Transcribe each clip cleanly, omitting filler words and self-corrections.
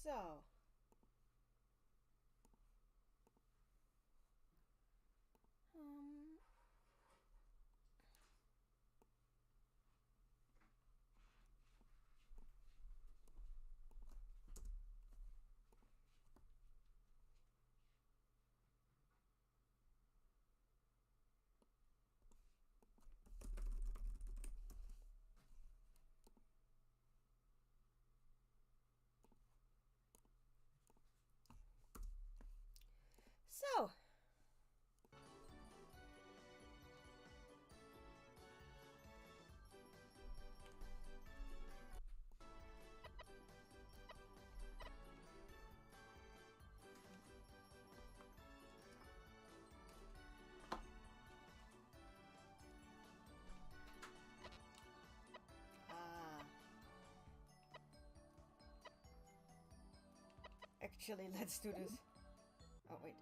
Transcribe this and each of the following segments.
So. Um. So. Ah. Actually, let's do this. Oh, wait.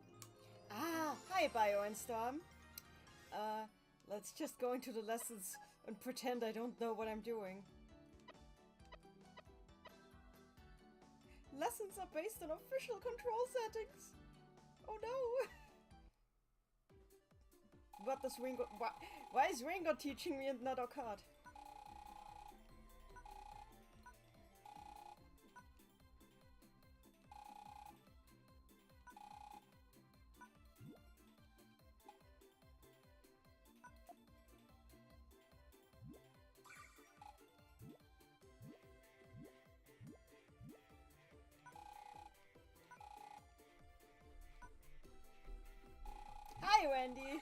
Ah, hi, Bio and Storm. Uh, let's just go into the lessons and pretend I don't know what I'm doing. Lessons are based on official control settings. Oh no! What does Ringo... Why is Ringo teaching me and not Occard? Hi, Wendy!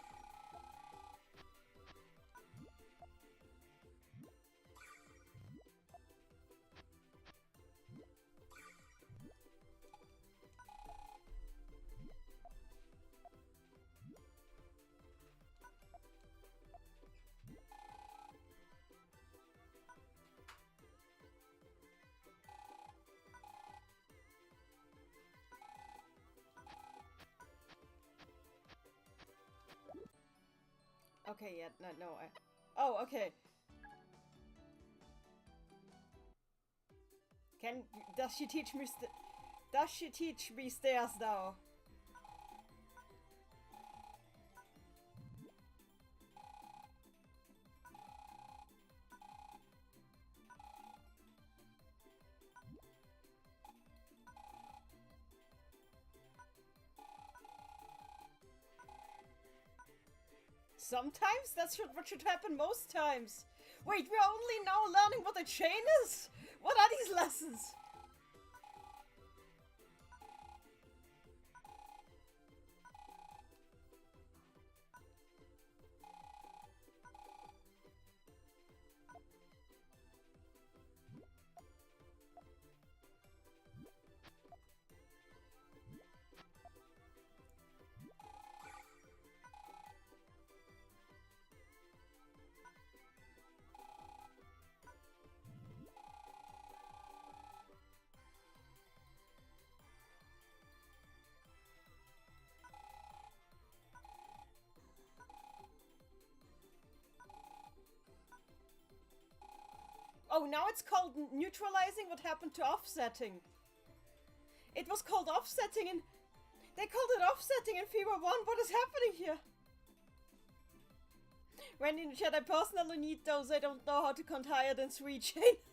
Okay, yeah, no, Oh, okay. Does she teach me does she teach me stairs now? Sometimes? That's what should happen most times. Wait, we're only now learning what a chain is? What are these lessons? Oh, now it's called neutralizing what happened to offsetting. It was called offsetting and they called it offsetting in Fever 1. What is happening here? When in chat, I personally need those. I don't know how to count higher than 3 chains.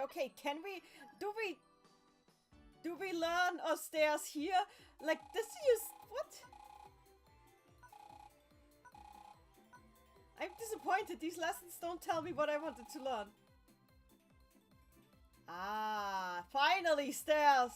Okay, can we... Do we learn our stairs here? Like, this is... What? I'm disappointed. These lessons don't tell me what I wanted to learn. Ah, finally stairs!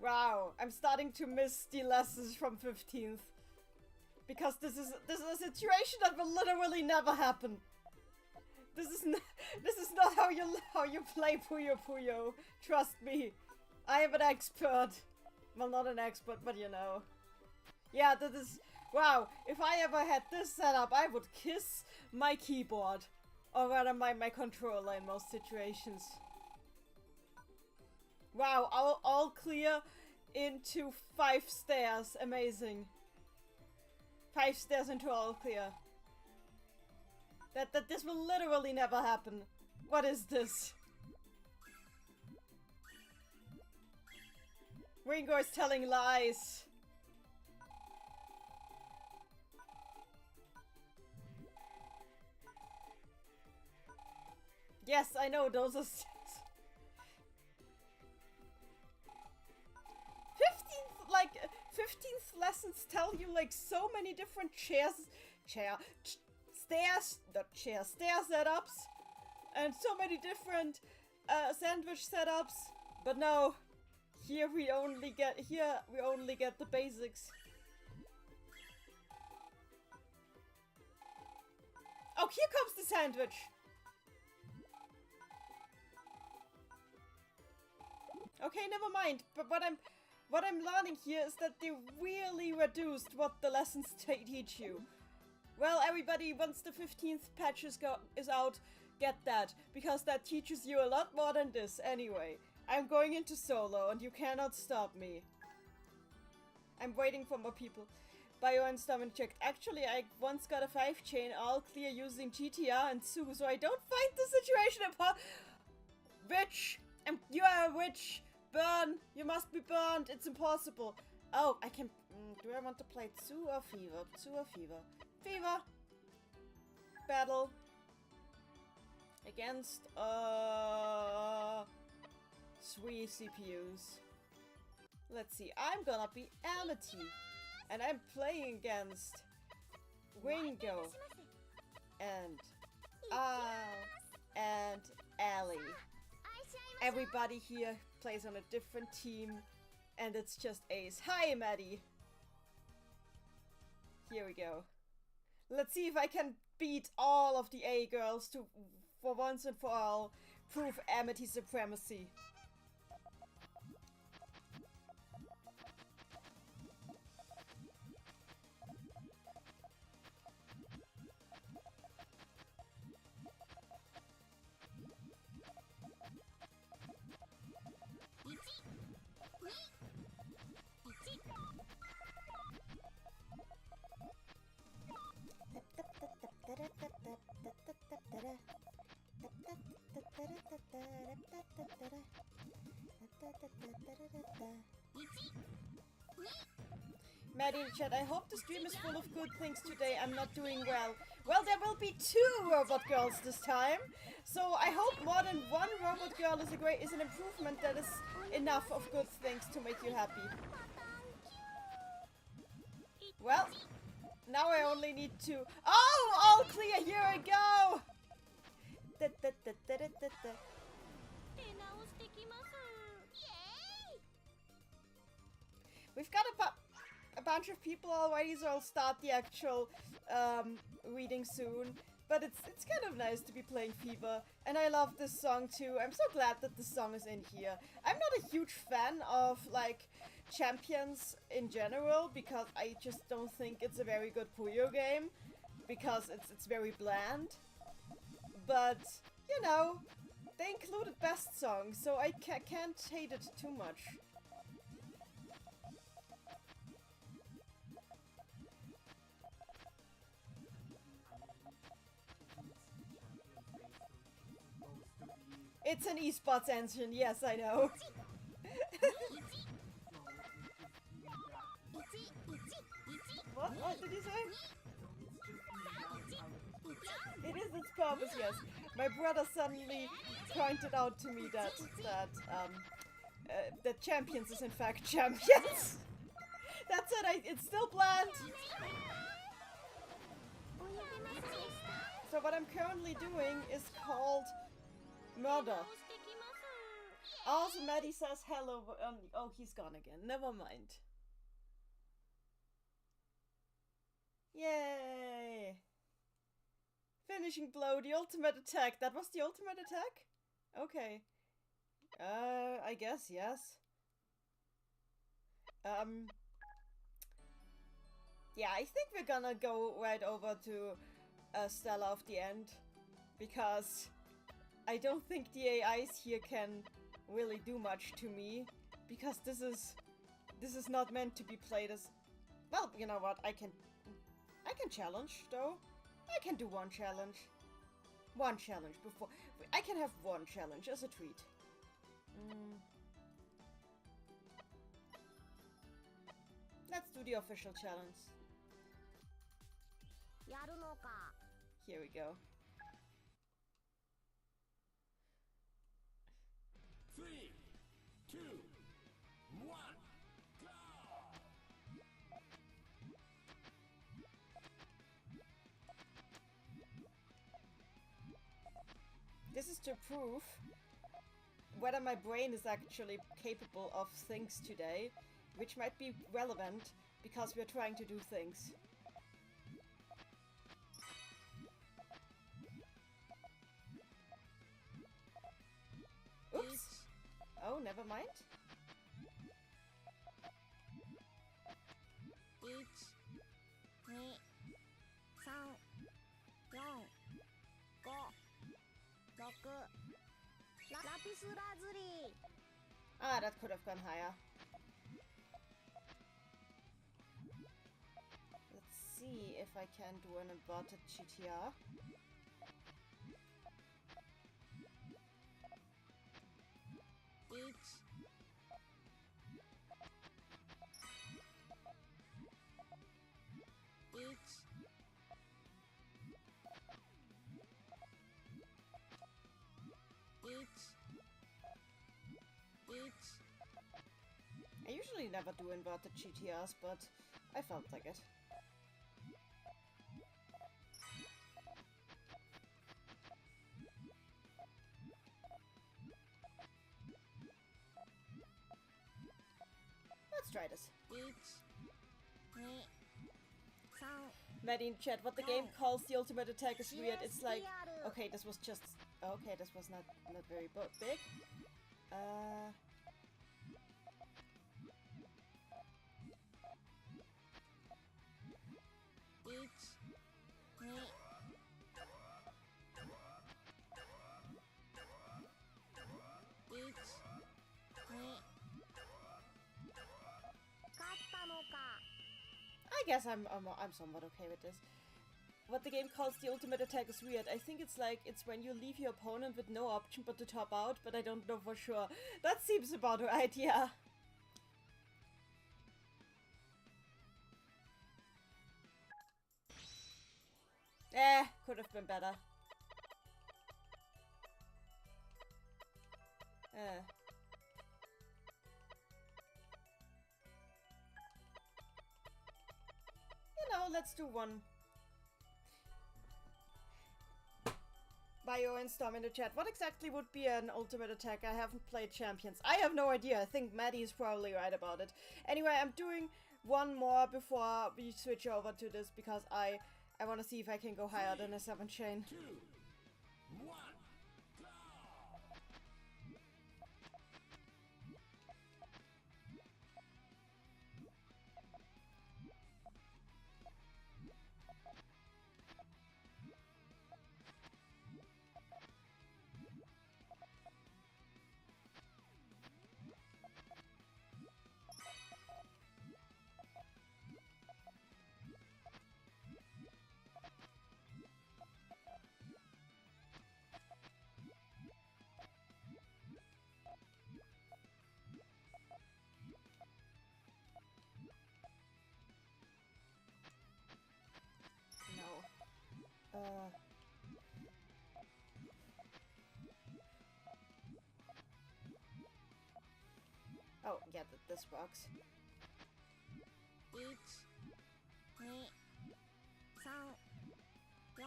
Wow, I'm starting to miss the lessons from 15th. Because this is a situation that will literally never happen. This is not how you play Puyo Puyo. Trust me. I am an expert. Well, not an expert, but you know. Yeah, that is... Wow, if I ever had this setup, I would kiss my keyboard. Or rather, my controller in most situations. Wow, all clear into 5 stairs. Amazing. 5 stairs into all clear. That this will literally never happen. What is this? Ringo is telling lies. Yes, I know, those are... 15th, like, 15th lessons tell you, like, so many different stairs setups, and so many different, sandwich setups, but no, here we only get the basics. Oh, here comes the sandwich! Okay, never mind. But what I'm learning here is that they really reduced what the lessons teach you. Well, everybody, once the 15th patch is out, get that, because that teaches you a lot more than this anyway. I'm going into solo, and you cannot stop me. I'm waiting for more people. Bio and Storm checked. Actually, I once got a 5-chain all clear using GTR and Sue, so I don't find the situation Witch! You are a witch! Burn! You must be burned! It's impossible! Oh, I can... do I want to play Tsu or Fever? Tsu or Fever? Fever! Battle. Against, 3 CPUs. Let's see, I'm gonna be Amity. And I'm playing against Ringo. And Ellie. Everybody here plays on a different team, and it's just Ace. Hi, Maddie! Here we go. Let's see if I can beat all of the A girls to, for once and for all, prove Amity supremacy. Maddie in chat, I hope the stream is full of good things today. I'm not doing well. Well, there will be 2 robot girls this time. So I hope more than 1 robot girl is an improvement that is enough of good things to make you happy. Well, now I only need 2. Oh, all clear, here I go! We've got a bunch of people already, so I'll start the actual reading soon. But it's kind of nice to be playing Fever, and I love this song too. I'm so glad that this song is in here. I'm not a huge fan of, like, Champions in general, because I just don't think it's a very good Puyo game, because it's very bland. But, you know, they included best songs, so I can't hate it too much. It's an esports engine, yes, I know. What did you say? It is its purpose, yes. My brother suddenly pointed out to me that Champions is in fact Champions. That's it, it's still bland. So what I'm currently doing is called Murder. Also, Maddie says hello. Oh, he's gone again. Never mind. Yay! Finishing blow, the ultimate attack. That was the ultimate attack? Okay. I guess, yes. Yeah, I think we're gonna go right over to Stella of the End. Because I don't think the AIs here can really do much to me. Because this is not meant to be played as... Well, you know what, I can challenge, though. I can do one challenge. One challenge before... I can have one challenge as a treat. Let's do the official challenge. Here we go. 3, 2, 1, go! This is to prove whether my brain is actually capable of things today, which might be relevant because we're trying to do things. Oops. Oh, never mind. 1、2、3、4、5、6、ラピスラズリ。 Ah, that could have gone higher. Let's see if I can do an inverted GTR. Each. I usually never do inverted GTRs, but I felt like it. Let's try this. Maddie in chat, what the game calls the ultimate attack is weird. It's like, okay, this was just, okay, this was not very big. I guess I'm somewhat okay with this. What the game calls the ultimate attack is weird. I think it's like, it's when you leave your opponent with no option but to top out, but I don't know for sure. That seems about right, yeah. Could have been better. You know, let's do one. Bio and Storm in the chat. What exactly would be an ultimate attack? I haven't played Champions. I have no idea. I think Maddie is probably right about it. Anyway, I'm doing one more before we switch over to this because I want to see if I can go higher than a 7 chain. 2, 1, go! Oh, yeah, this works. 1、2、3、4、5、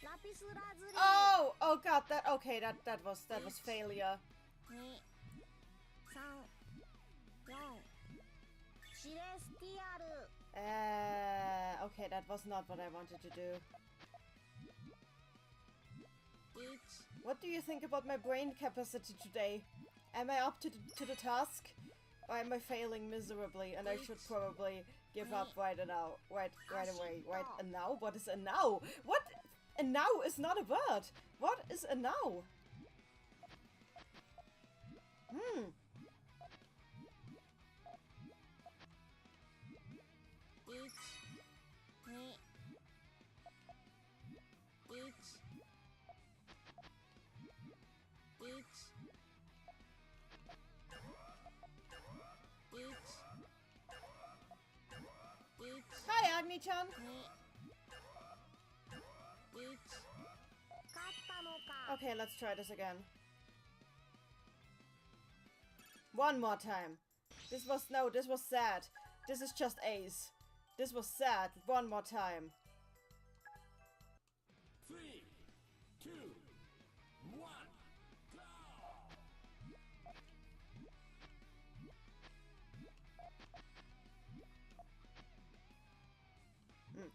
ラピスラズリ Oh! Oh god, okay, that was failure. 2、3、4、シレスティアル Okay, that was not what I wanted to do. 1、What do you think about my brain capacity today? Am I up to the task? Or am I failing miserably and I should probably give up right now? Right away. Right, a now? What is a now? What? A now is not a word. What is a now? 1、2、Hi, Agni-chan. 勝ったのか Okay, let's try this again. One more time. This was sad. This is just Ace. This was sad. One more time. 3, 2, 1, go!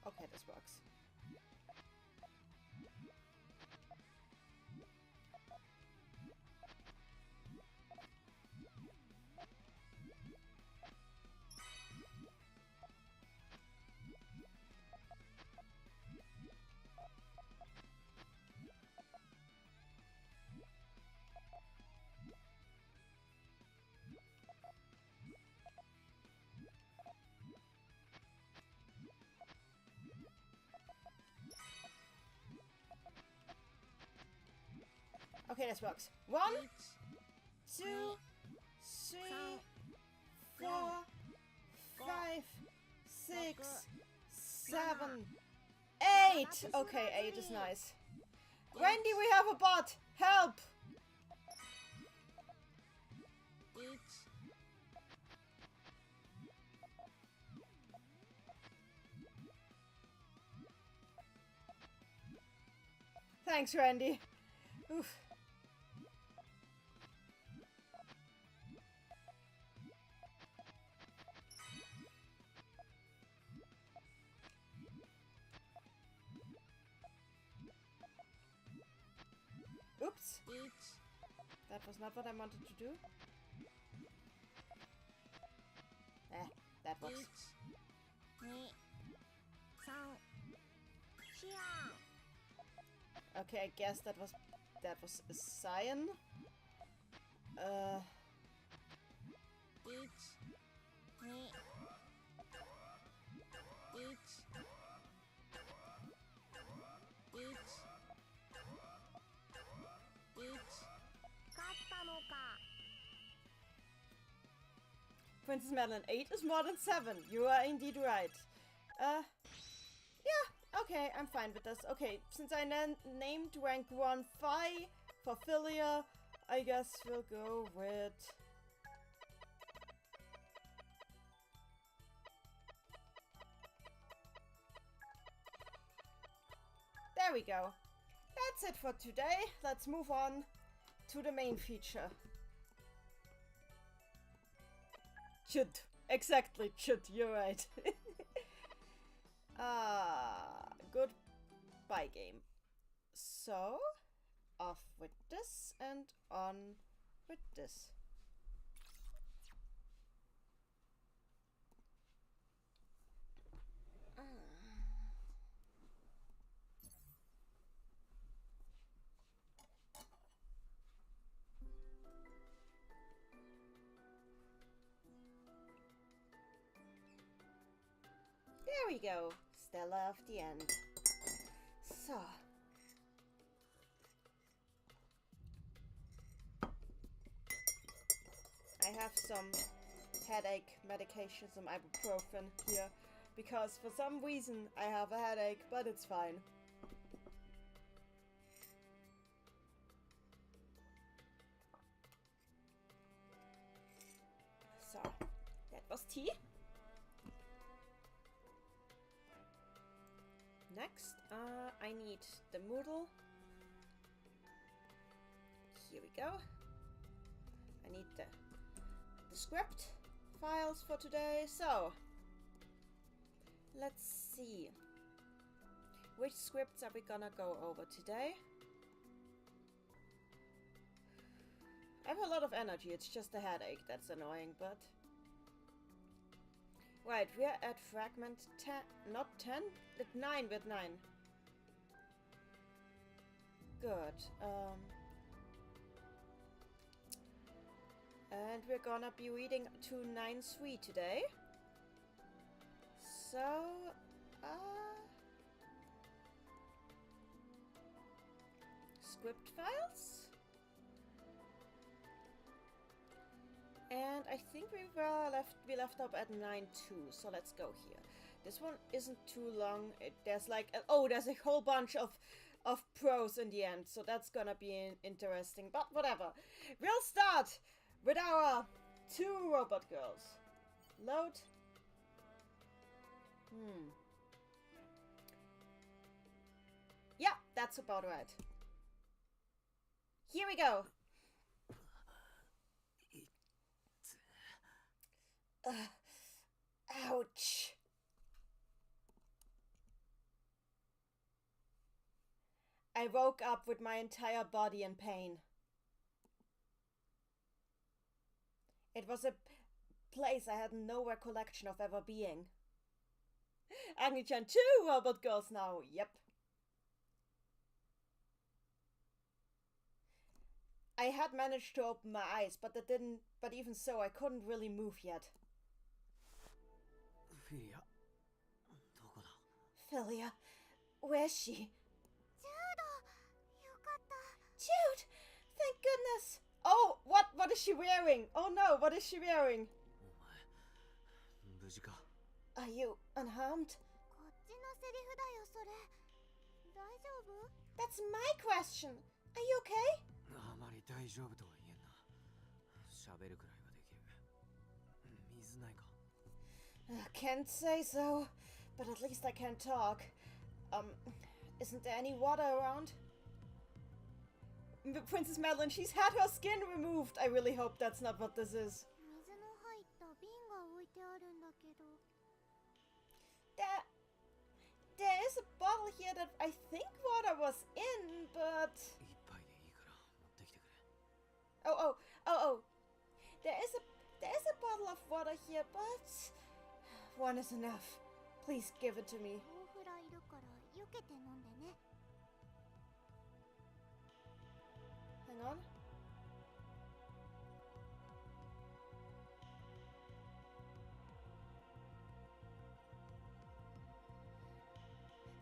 Okay, this works. Okay, this works. 1, 2, 3, 4, 5, 6, 7, 8. Okay, 8 is nice. Wendy, we have a bot. Help! 1、Thanks, Randy. Oof. Oops. 1、That was not what I wanted to do. That 1、works. 2、3、シアン Okay, I guess that was a cyan. 1、2、1、1、勝ったのか Princess Madeline, 8 is more than 7. You are indeed right. Yeah, okay, I'm fine with this. Okay, since I named rank 1 Phi for Philia, I guess we'll go with... There we go. That's it for today. Let's move on to the main feature. Should. Exactly, should. You're right. Goodbye game. So, off with this and on with this. There we go. Stella of the end. So. I have some headache medication, some ibuprofen here. Because for some reason I have a headache, but it's fine. So, that was tea. Next, I need the Moodle. Here we go. I need the script files for today. So, let's see. Which scripts are we gonna go over today? I have a lot of energy, it's just a headache that's annoying, but... Right, we're at fragment 10, not 10? At 9 with 9. Good, and we're gonna be reading to 9-3 today. So, script files? And I think we left up at 9-2, so let's go here. This one isn't too long. There's like there's a whole bunch of prose in the end, so that's gonna be interesting. But whatever. We'll start with our 2 robot girls. Load. Yeah, that's about right. Here we go. Ouch. I woke up with my entire body in pain. It was a place I had no recollection of ever being. Agni-chan 2 robot girls now, yep. I had managed to open my eyes, but even so, I couldn't really move yet. Philia, where's she? Jude! Thank goodness! Oh, what is she wearing? Oh no, what is she wearing? Are you unharmed? That's my question. Are you okay? Can't say so, but at least I can talk. Isn't there any water around? Princess Madeline, she's had her skin removed. I really hope that's not what this is. There is a bottle here that I think water was in, but... Oh. There is a bottle of water here, but... one is enough. Please give it to me. Hang on.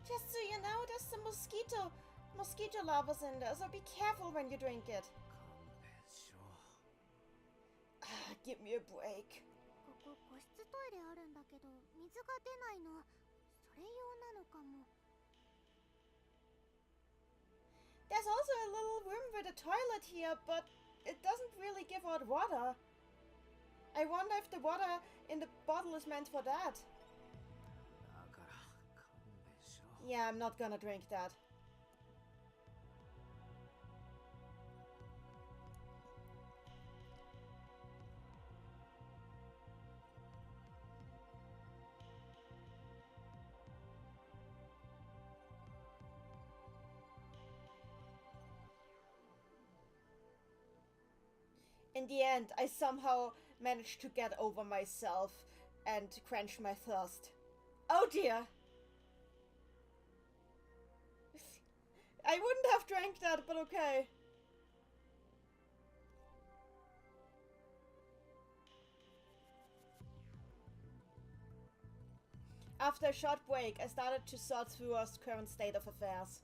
Just so you know, there's some mosquito larvae in there, so be careful when you drink it. Give me a break. There's also a little room with a toilet here, but it doesn't really give out water. I wonder if the water in the bottle is meant for that. Yeah, I'm not gonna drink that. In the end, I somehow managed to get over myself and quench my thirst. Oh dear! I wouldn't have drank that, but okay. After a short break, I started to sort through our current state of affairs.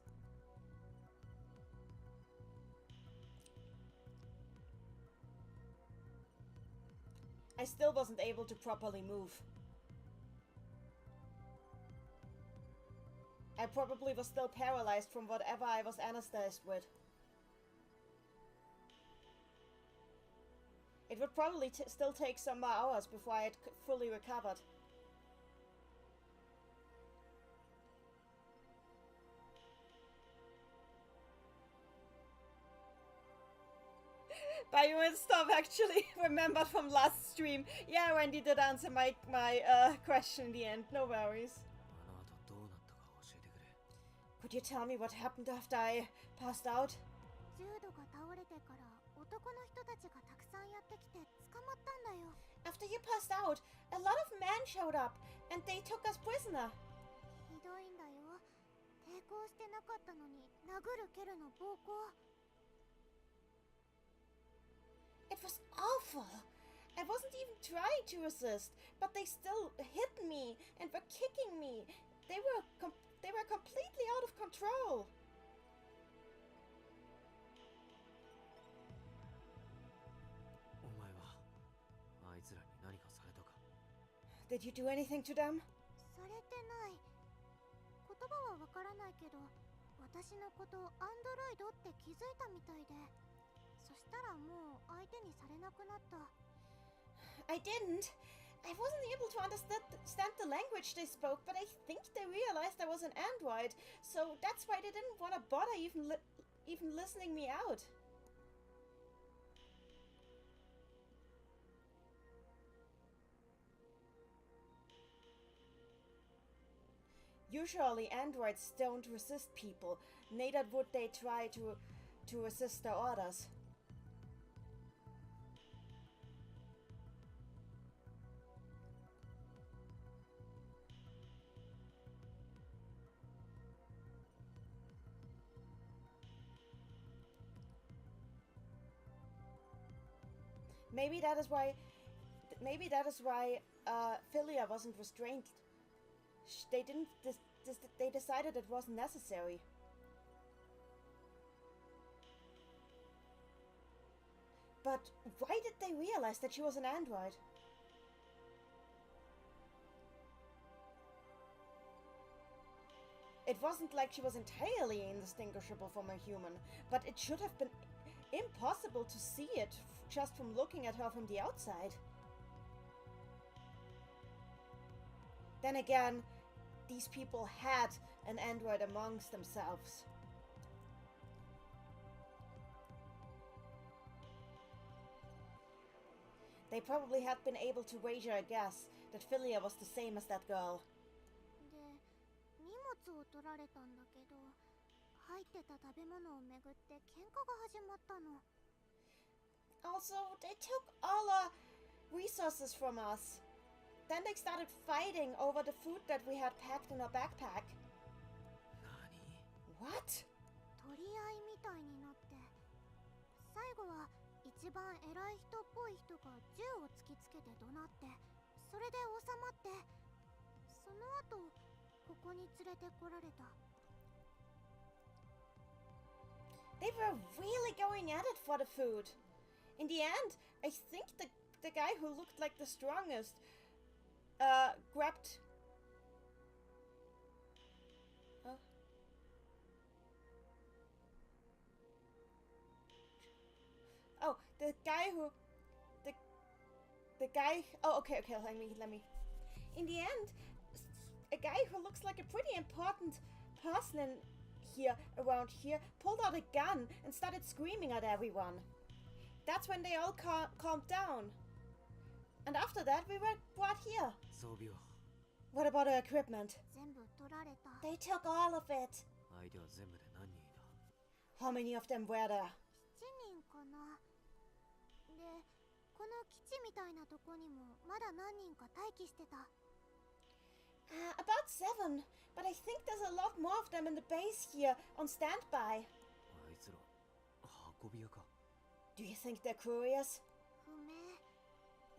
I still wasn't able to properly move. I probably was still paralyzed from whatever I was anesthetized with. It would probably still take some more hours before I had fully recovered. Bio and stuff actually remembered from last stream. Yeah, Wendy did answer my question in the end. No worries. あの後どうなったか教えてくれ。 Could you tell me what happened after I passed out? ジュードが倒れてから男の人たちがたくさんやってきて捕まったんだよ。 After you passed out, a lot of men showed up and they took us prisoner. ひどいんだよ。抵抗してなかったのに殴る蹴るの暴行。 It was awful. I wasn't even trying to resist, but they still hit me and were kicking me. They were completely out of control. お前はあいつらに何かされたか。 Did you do anything to them? されてない。言葉はわからないけど、私のことアンドロイドって気づいたみたいで、そしたらもう相手にされなくなった。 I didn't. I wasn't able to understand the language they spoke, but I think they realized I was an android, so that's why they didn't want to bother even listening me out. Usually androids don't resist people, neither would they try to resist their orders. Maybe that is why Philia wasn't restrained. They didn't. They decided it wasn't necessary. But why did they realize that she was an android? It wasn't like she was entirely indistinguishable from a human, but it should have been impossible to see it just from looking at her from the outside. Then again, these people had an android amongst themselves. They probably had been able to wager a guess that Philia was the same as that girl. で、荷物を取られたんだけど、入ってた食べ物をめぐって喧嘩が始まったの。 Also, they took all our resources from us. Then they started fighting over the food that we had packed in our backpack. 何？ What? 取り合いみたいになって、最後は一番偉い人っぽい人が銃を突きつけて怒鳴って、それで収まって、その後ここに連れてこられた。 They were really going at it for the food. In the end, I think the guy who looked like the strongest grabbed... Oh, the guy who... The guy... Oh, okay, let me... In the end, a guy who looks like a pretty important person around here pulled out a gun and started screaming at everyone. That's when they all calmed down. And after that, we were brought here. 装備は What about our equipment? 全部取られた。 They took all of it. 相手は全部で何人いた？ How many of them were there? 7人かな。で、この基地みたいなとこにもまだ何人か待機してた。 About 7, but I think there's a lot more of them in the base here on standby. あいつら運び屋か？ Do you think they're couriers? 不明。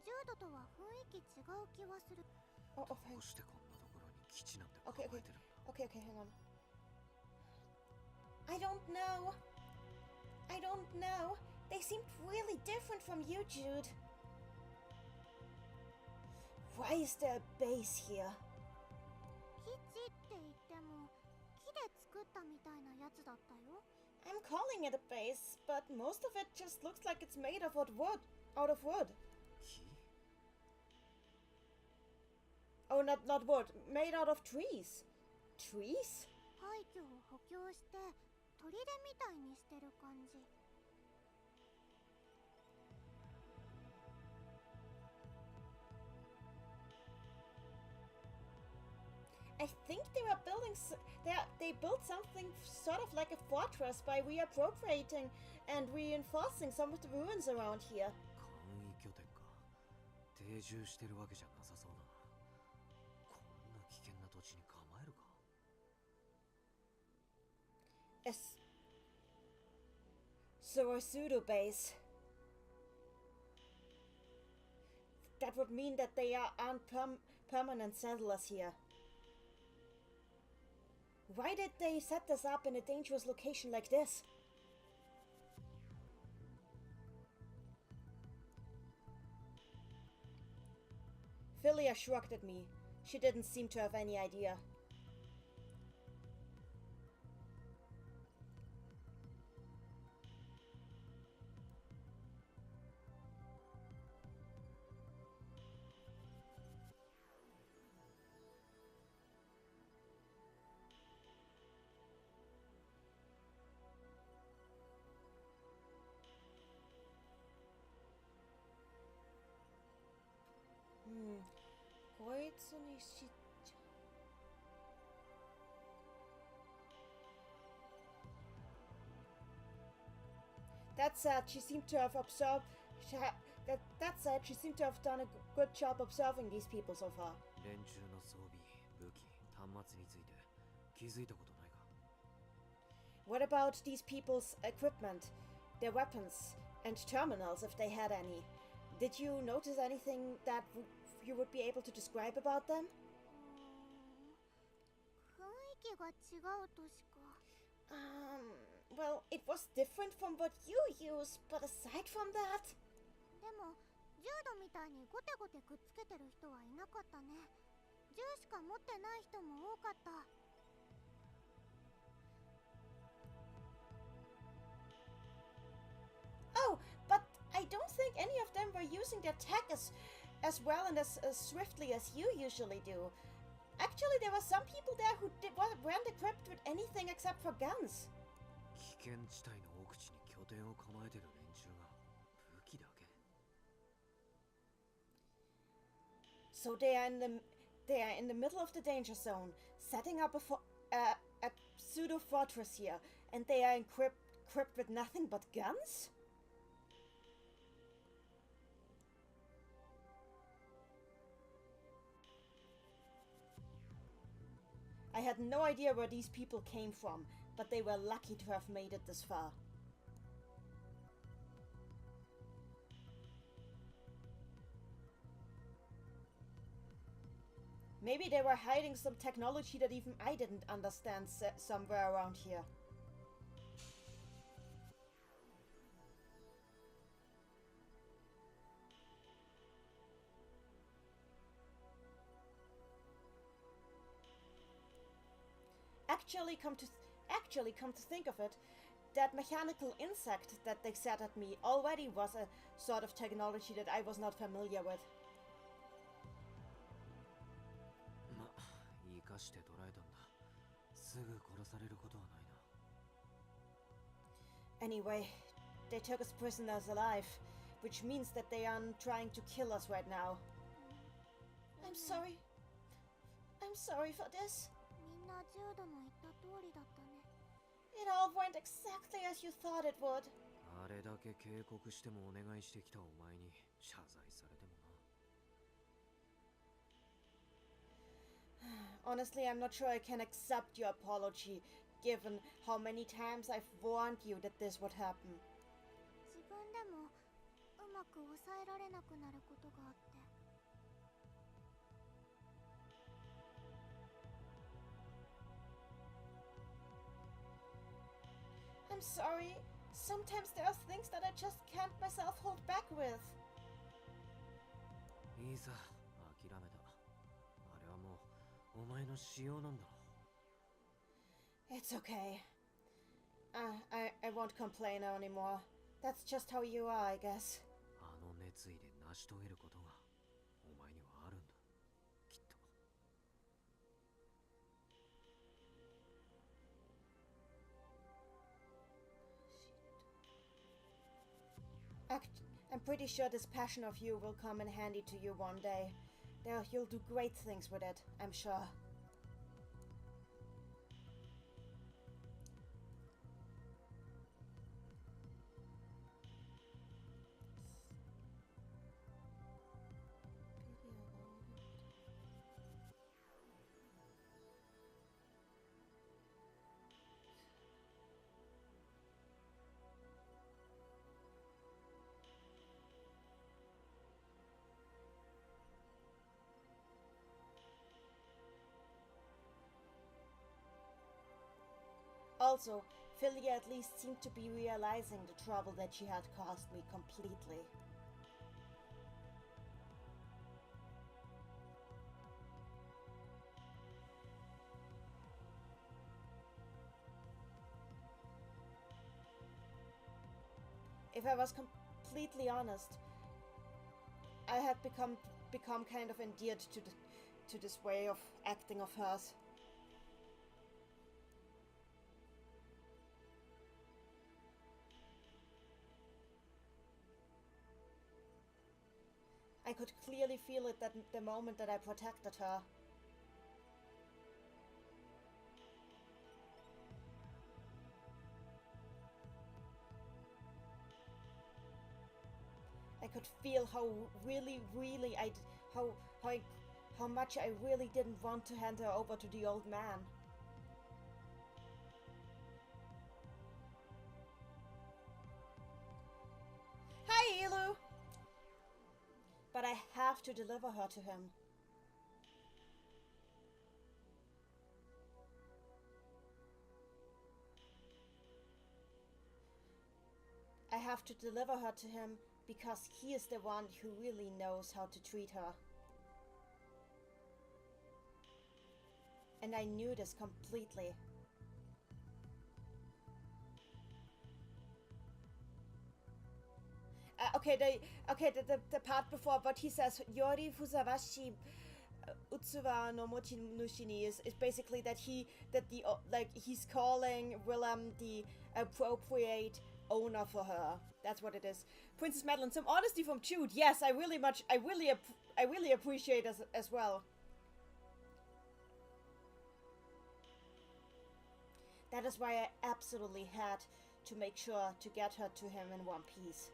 ジュードとは雰囲気違う気はする。 Oh, ど okay. うしてこんなところに基地なんて構 Okay, え okay. てるんだ？ Okay, hang on. I don't know. I don't know. They seemed really different from you, Jude. Why is there a base here? 基地って言っても木で作ったみたいなやつだったよ。 I'm calling it a base, but most of it just looks like it's made of wood. Out of wood. 木？ Oh, not wood. Made out of trees. Trees? 廃墟を補強して砦みたいにしてる感じ。I think they were building. They built something sort of like a fortress by reappropriating and reinforcing some of the ruins around here. 簡易拠点か。定住してるわけじゃなさそうだな。こんな危険な土地に構えるか。Sorosudo base. That would mean that they aren't permanent settlers here. Why did they set this up in a dangerous location like this? Philia shrugged at me. She didn't seem to have any idea. That said, she seemed to have observed. That said, she seemed to have done a good job observing these people so far. 連中の装備、武器、端末について気づいたことないか。 What about these people's equipment, their weapons, and terminals if they had any? Did you notice anything that you would be able to describe about them? 雰囲気が違うとしか。Well, it was different from what you use, but aside from that... でも、銃ドみたいにゴテゴテくっつけてる人はいなかったね。銃しか持ってない人も多かった。Oh, but I don't think any of them were using their tech as well and as swiftly as you usually do. Actually, there were some people there who weren't equipped with anything except for guns. 危険地帯の奥地に拠点を構えてる連中が武器だけ。 So they are in the middle of the danger zone, setting up a pseudo fortress here, and they are equipped with nothing but guns? I had no idea where these people came from, but they were lucky to have made it this far. Maybe they were hiding some technology that even I didn't understand somewhere around here. Actually come to think of it, that mechanical insect that they set at me already was a sort of technology that I was not familiar with. ま、生かして捕らえたんだ。すぐ殺されることはないな。 Anyway, they took us prisoners alive, which means that they aren't trying to kill us right now. I'm sorry. I'm sorry for this. みんなジュードの言った通りだったね。 It all went exactly as you thought it would. あれだけ警告してもお願いしてきたお前に謝罪されてもな。 Honestly, I'm not sure I can accept your apology, given how many times I've warned you that this would happen. 自分でもうまく抑えられなくなることがあって。 I'm sorry. Sometimes there are things that I just can't myself hold back with. いいさ、諦めた。あれはもうお前の仕様なんだろ。 It's okay. I won't complain anymore. That's just how you are, I guess. あの熱意で成し遂げることがお前にはあるんだ。きっと。 I'm pretty sure this passion of you will come in handy to you one day. You'll do great things with it, I'm sure. Also, Philia at least seemed to be realizing the trouble that she had caused me completely. If I was completely honest, I had become kind of endeared to this way of acting of hers. I could clearly feel it that the moment that I protected her. I could feel how how much I really didn't want to hand her over to the old man. Hi, Elu! But I have to deliver her to him. I have to deliver her to him because he is the one who really knows how to treat her. And I knew this completely. The part before what he says, Yori Fusawashi Utsuwa no Mochi Nushini is basically that he's calling Willem the appropriate owner for her. That's what it is. Princess Madeline, some honesty from Jude. Yes, I really appreciate as well. That is why I absolutely had to make sure to get her to him in one piece.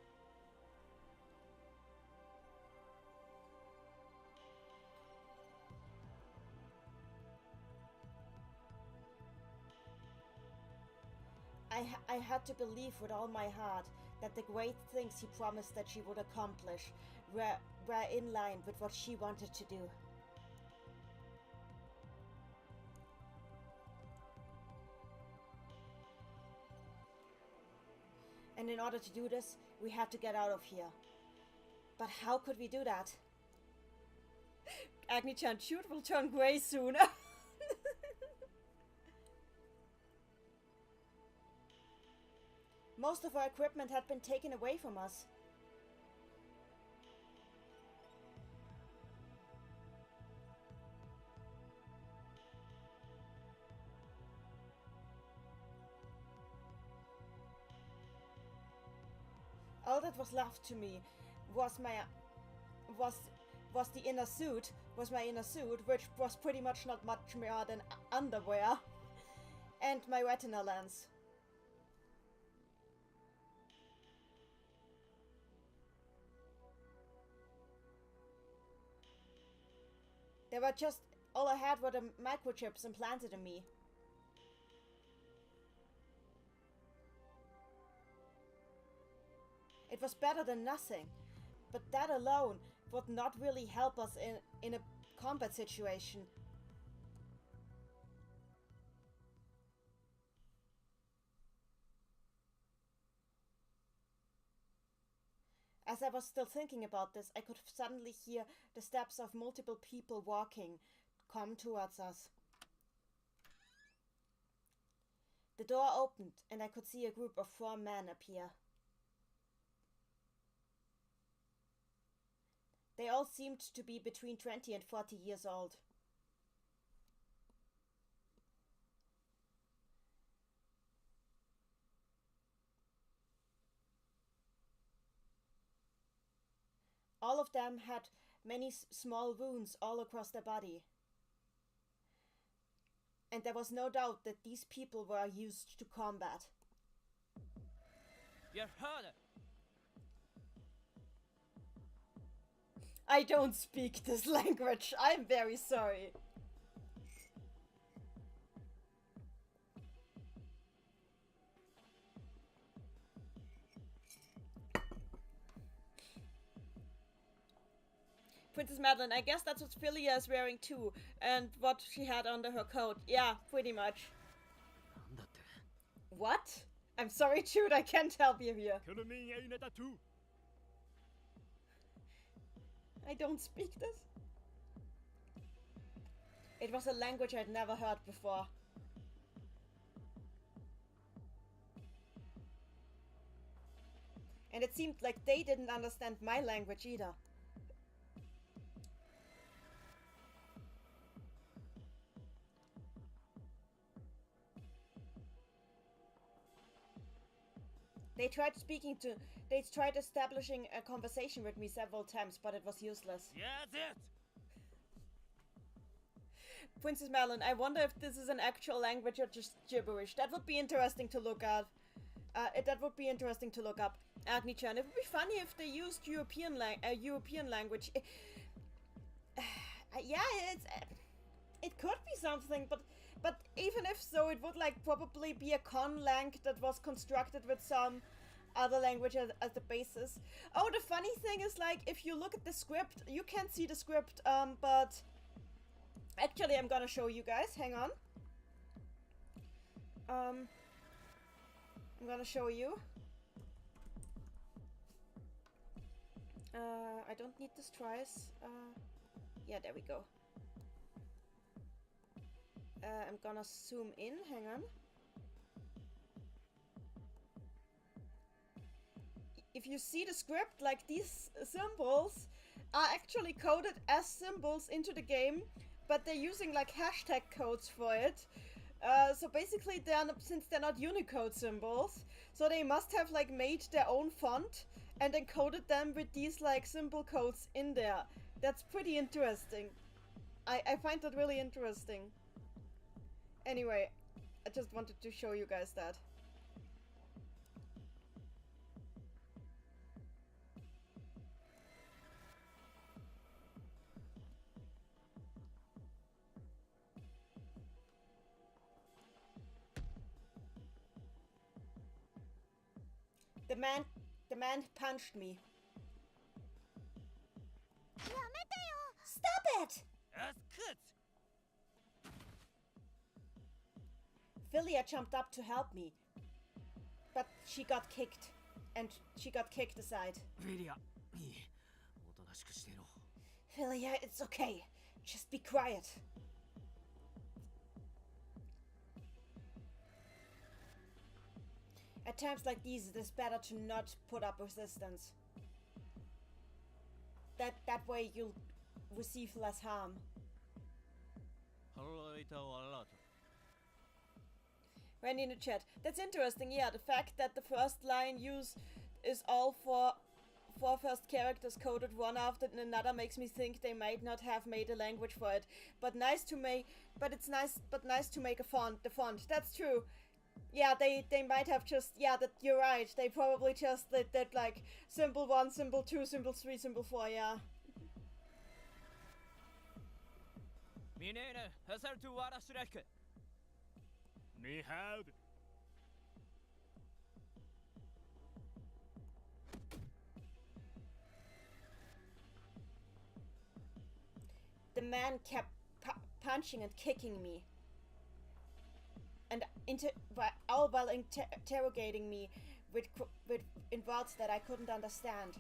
I had to believe with all my heart that the great things he promised that she would accomplish were in line with what she wanted to do. And in order to do this, we had to get out of here. But how could we do that? Agni-chan, shoot will turn grey soon. Most of our equipment had been taken away from us. All that was left to me was the inner suit, which was pretty much not much more than underwear, and my retina lens. They were just, all I had were the microchips implanted in me. It was better than nothing, but that alone would not really help us in a combat situation. As I was still thinking about this, I could suddenly hear the steps of multiple people walking come towards us. The door opened and I could see a group of 4 men appear. They all seemed to be between 20 and 40 years old. All of them had many small wounds all across their body. And there was no doubt that these people were used to combat. You heard it! I don't speak this language. I'm very sorry. Princess Madeline, I guess that's what Philia is wearing too, and what she had under her coat. Yeah, pretty much. What? I'm sorry, Jude, I can't help you here. I don't speak this. It was a language I'd never heard before. And it seemed like they didn't understand my language either. They tried establishing a conversation with me several times, but it was useless. Yeah, that's it. Princess Madeline, I wonder if this is an actual language or just gibberish. That would be interesting to look at. That would be interesting to look up. Agni-chan, it would be funny if they used European language. Yeah, it could be something, but even if so, it would like probably be a conlang that was constructed with some other language as the basis. Oh, the funny thing is, like, if you look at the script, you can't see the script, but actually I'm gonna show you guys. Hang on. I'm gonna show you. I don't need this twice. Yeah, there we go. I'm gonna zoom in, hang on. If you see the script, like, these symbols are actually coded as symbols into the game, but they're using like hashtag codes for it. So basically since they're not Unicode symbols, so they must have like made their own font and then coded them with these like symbol codes in there. That's pretty interesting. I find that really interesting. Anyway, I just wanted to show you guys that. The man punched me. Stop it! That's good. Philia jumped up to help me, but she got kicked, and she got kicked aside. フェリア、いい。おとなしくしてろ。 Philia, it's okay. Just be quiet. At times like these, it is better to not put up resistance. That way you'll receive less harm. Randy in the chat. That's interesting, yeah, the fact that the first line use is all for first characters coded one after another makes me think they might not have made a language for it. But nice to make a font, the font. That's true. Yeah, they might have just, yeah, that you're right. They probably just did like symbol 1, symbol 2, symbol 3, symbol 4, yeah. Minene, hasar tu wara shrek. Me had. The man kept punching and kicking me. And all while interrogating me in words that I couldn't understand.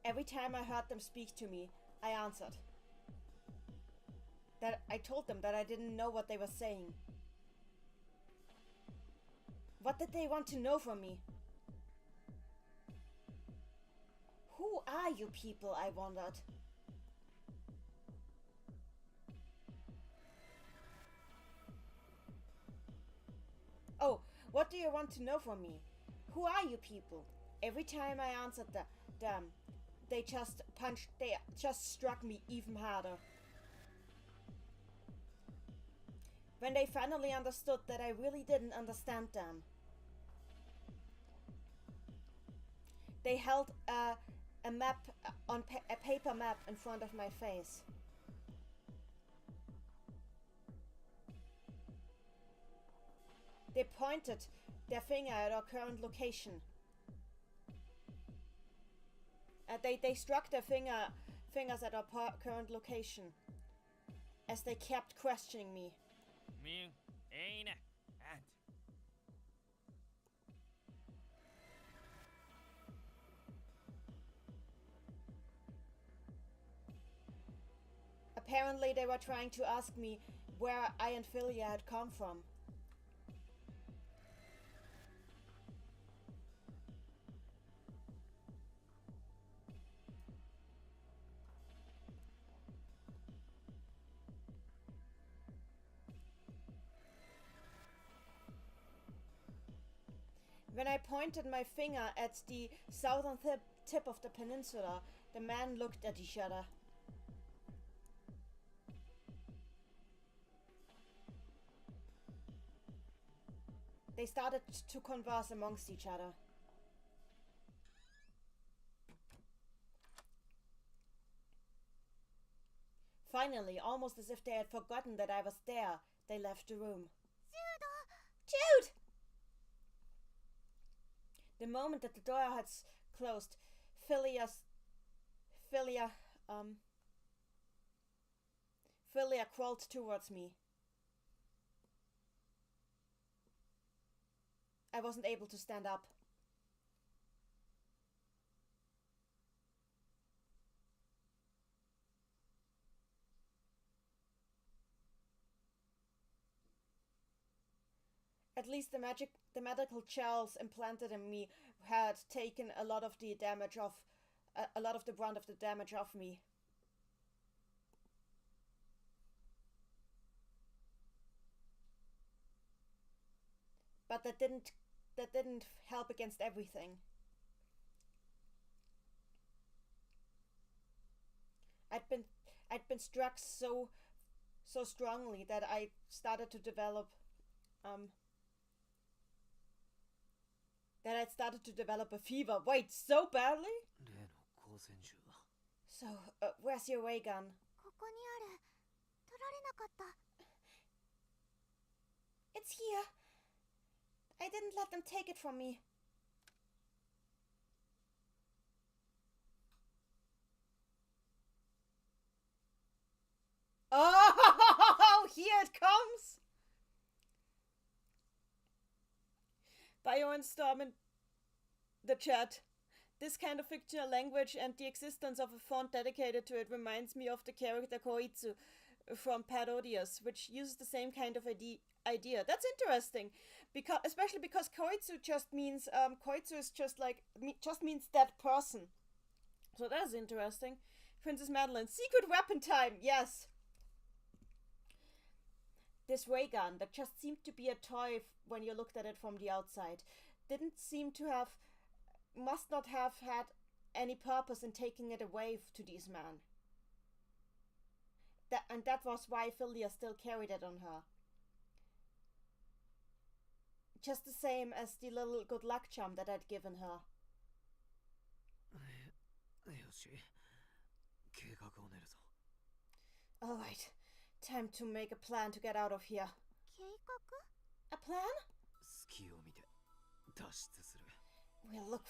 Every time I heard them speak to me, I answered. That I told them that I didn't know what they were saying. What did they want to know from me? Who are you people, I wondered. Oh, what do you want to know from me? Who are you people? Every time I answered them, they just struck me even harder. When they finally understood that I really didn't understand them, they held a map a paper map in front of my face. They pointed their finger at our current location. They struck their fingers at our current location as they kept questioning me. 君、いいね。And apparently they were trying to ask me where I and Philia had come from. When I pointed my finger at the southern tip of the peninsula, the men looked at each other. They started to converse amongst each other. Finally, almost as if they had forgotten that I was there, they left the room. Jude! The moment that the door had closed, Philia crawled towards me. I wasn't able to stand up. At least the medical gels implanted in me had taken a lot of the damage off, a lot of the brunt of the damage off me. But that didn't help against everything. I'd been struck so strongly that I started to develop a fever. Wait, so badly? So, where's your ray gun? It's here. I didn't let them take it from me. Oh, here it comes! Bio-instorm in the chat. This kind of fictional language and the existence of a font dedicated to it reminds me of the character Koitsu from Parodius, which uses the same kind of idea. That's interesting, especially because Koitsu just means Koitsu is just means that person. So that is interesting. Princess Madeline, secret weapon time. Yes. This ray gun that just seemed to be a toy when you looked at it from the outside must not have had any purpose in taking it away to these men. That was why Philia still carried it on her. Just the same as the little good luck charm that I'd given her. Alright, time to make a plan to get out of here. A plan? We'll look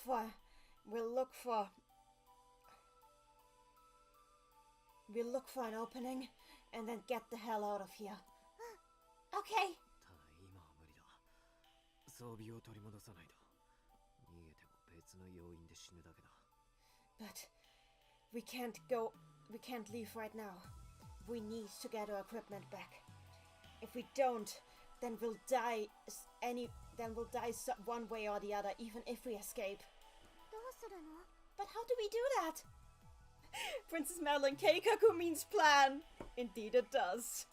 for an opening and then get the hell out of here. Okay. But we can't leave right now. We need to get our equipment back. If we don't, then we'll die one way or the other, even if we escape. But how do we do that? Princess Madeline, Keikaku means plan. Indeed it does.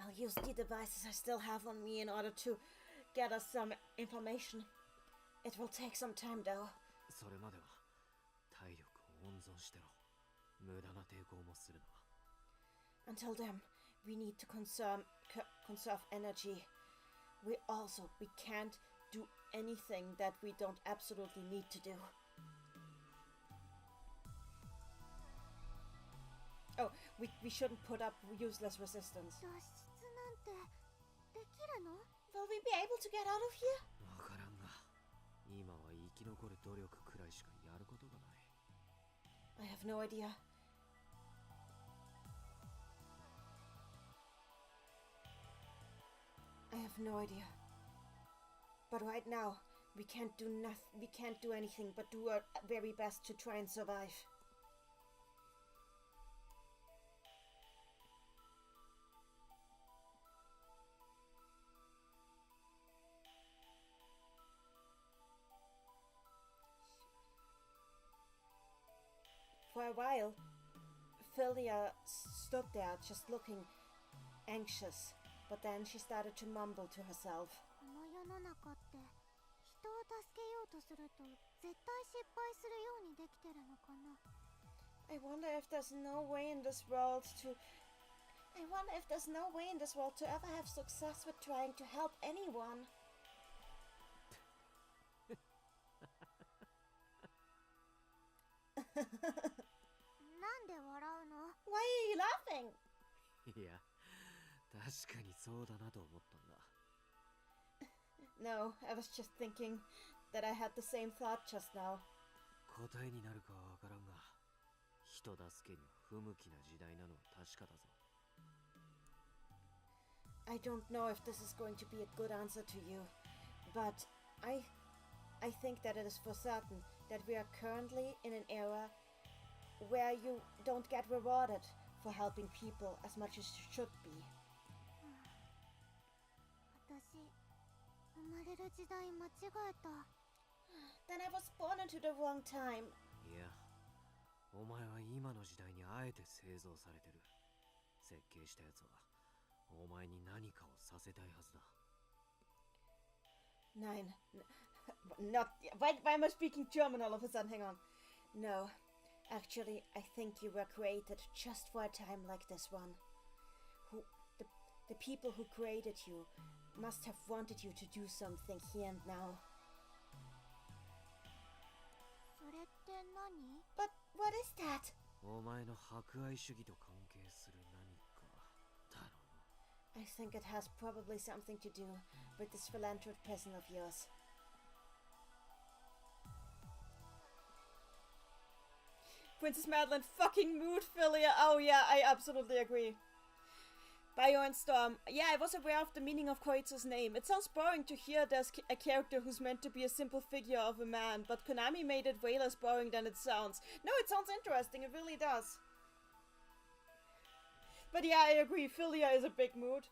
I'll use the devices I still have on me in order to get us some information. It will take some time though. Until then, we need to conserve energy. We can't do anything that we don't absolutely need to do. Oh, we shouldn't put up useless resistance. Will we be able to get out of here? I have no idea. I have no idea. But right now, we can't do nothing. We can't do anything but do our very best to try and survive. For a while, Philia stood there just looking anxious, but then she started to mumble to herself. この世の中って人を助けようとすると絶対失敗するようにできてるのかな。 I wonder if there's no way in this world to... I wonder if there's no way in this world to ever have success with trying to help anyone. Why are you laughing? いや、確かにそうだなと思ったんだ。No, I was just thinking that I had the same thought just now. 答えになるかはわからんが、人助けに不向きな時代なのは確かだぞ。I don't know if this is going to be a good answer to you, but I think that it is for certain that we are currently in an era where you don't get rewarded for helping people as much as you should be. 私、生まれる時代間違えた。 Then I was born into the wrong time. いや、お前は今の時代にあえて製造されてる。設計したやつはお前に何かをさせたいはずだ。Nein, not. Why am I speaking German all of a sudden? Hang on. No, actually, I think you were created just for a time like this one. The people who created you must have wanted you to do something here and now. それって何？ But what is that? お前の博愛主義と関係する何かだろう。 I think it has probably something to do with this philanthropism of yours. Princess Madeline fucking mood Philia. Oh yeah, I absolutely agree. Bio and Storm. Yeah, I was aware of the meaning of Koitsu's name. It sounds boring to hear there's a character who's meant to be a simple figure of a man, but Konami made it way less boring than it sounds. No, it sounds interesting, it really does. But yeah, I agree, Philia is a big mood.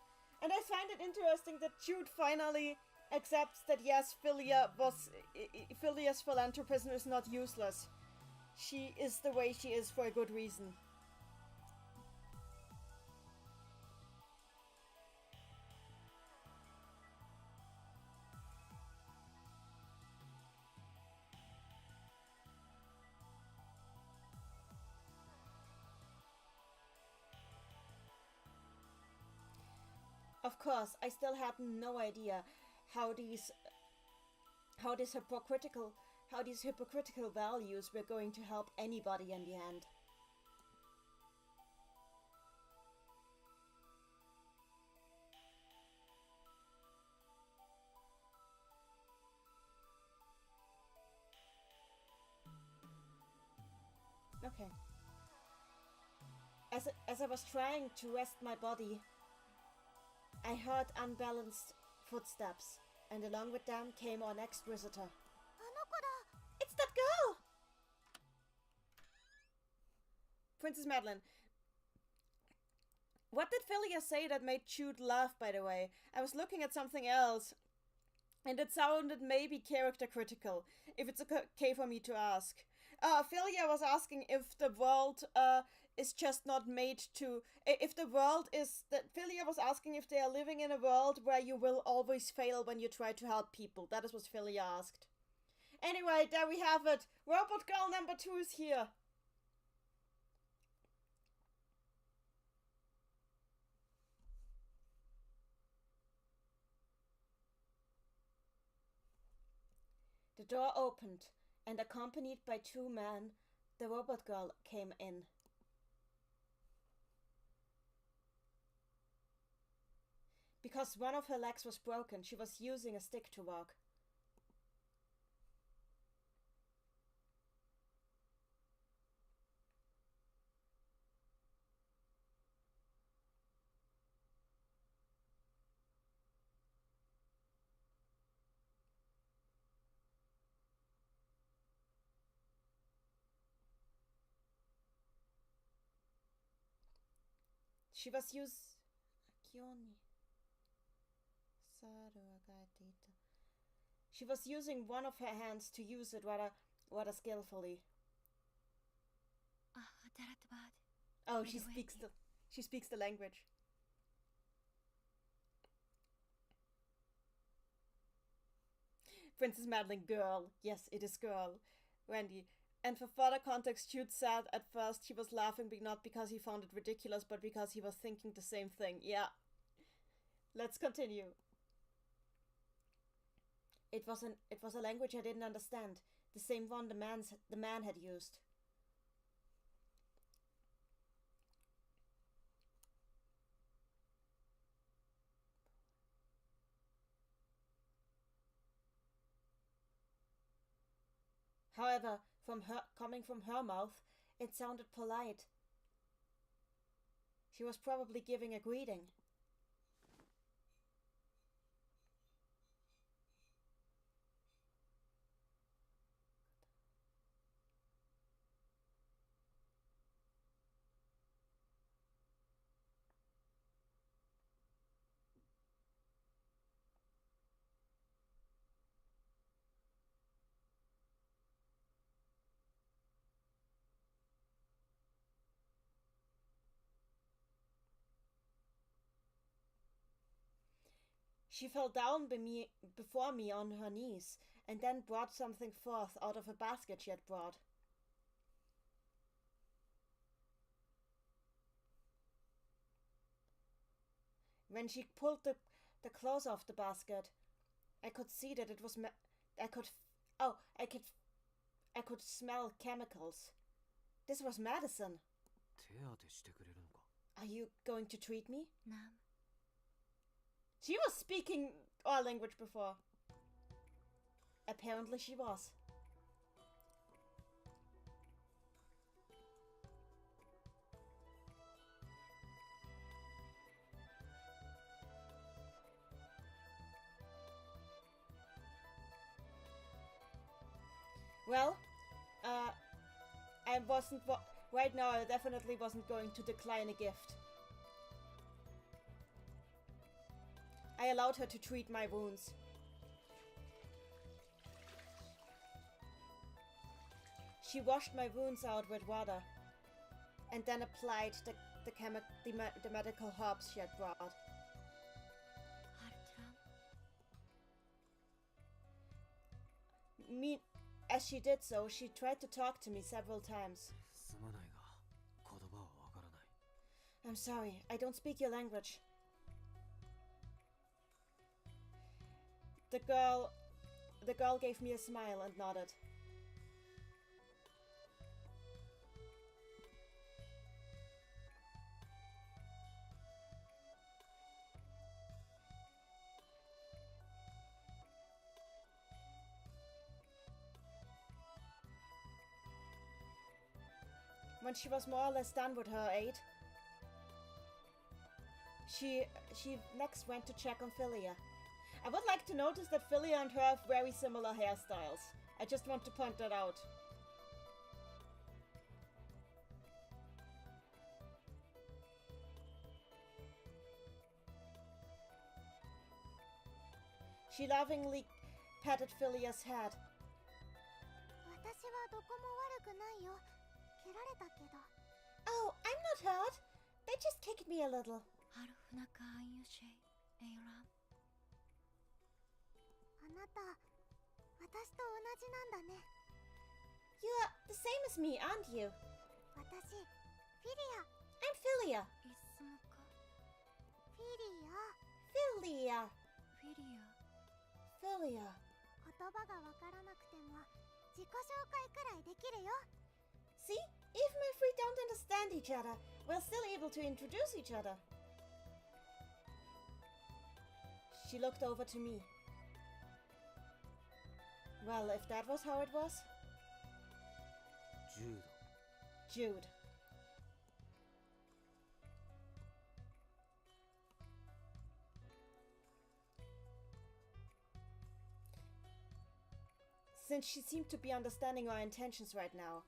And I find it interesting that Jude finally accepts that yes, Philia's philanthropism is not useless. She is the way she is for a good reason. Of course, I still had no idea how these hypocritical values were going to help anybody in the end. Okay. As I was trying to rest my body, I heard unbalanced footsteps, and along with them came our next visitor. あの子だ。 It's that girl! Princess Madeline. What did Philia say that made Jude laugh, by the way? I was looking at something else, and it sounded maybe character critical, if it's okay for me to ask. Philia was asking if the world is just not made to... If the world is... Philia was asking if they are living in a world where you will always fail when you try to help people. That is what Philia asked. Anyway, there we have it. Robot Girl number 2 is here. The door opened, and accompanied by 2 men, the robot girl came in. Because one of her legs was broken, she was using a stick to walk. She was Kioni. She was using one of her hands to use it rather skillfully. Oh, she speaks the language. Princess Madeline, girl. Yes, it is girl. Randy. And for further context, Jude said at first he was laughing not because he found it ridiculous, but because he was thinking the same thing. Yeah. Let's continue. It was a language I didn't understand. The same one the man had used. However, coming from her mouth, it sounded polite. She was probably giving a greeting. She fell down before me on her knees, and then brought something forth out of a basket she had brought. When she pulled the clothes off the basket, I could see that it was I could smell chemicals. This was medicine. Are you going to treat me? She was speaking our language before. Apparently she was. Well, right now I definitely wasn't going to decline a gift. I allowed her to treat my wounds. She washed my wounds out with water and then applied the medical herbs she had brought. As she did so, she tried to talk to me several times. I'm sorry, I don't speak your language. The girl gave me a smile and nodded. When she was more or less done with her aid, she next went to check on Philia. I would like to notice that Philia and her have very similar hairstyles. I just want to point that out. She lovingly patted Philia's head. Oh, I'm not hurt. They just kicked me a little. You're the same as me, aren't you? I'm Philia. Philia. Philia. See? Even if we don't understand each other, we're still able to introduce each other. She looked over to me. Well, if that was how it was. Jude. Since she seemed to be understanding our intentions right now.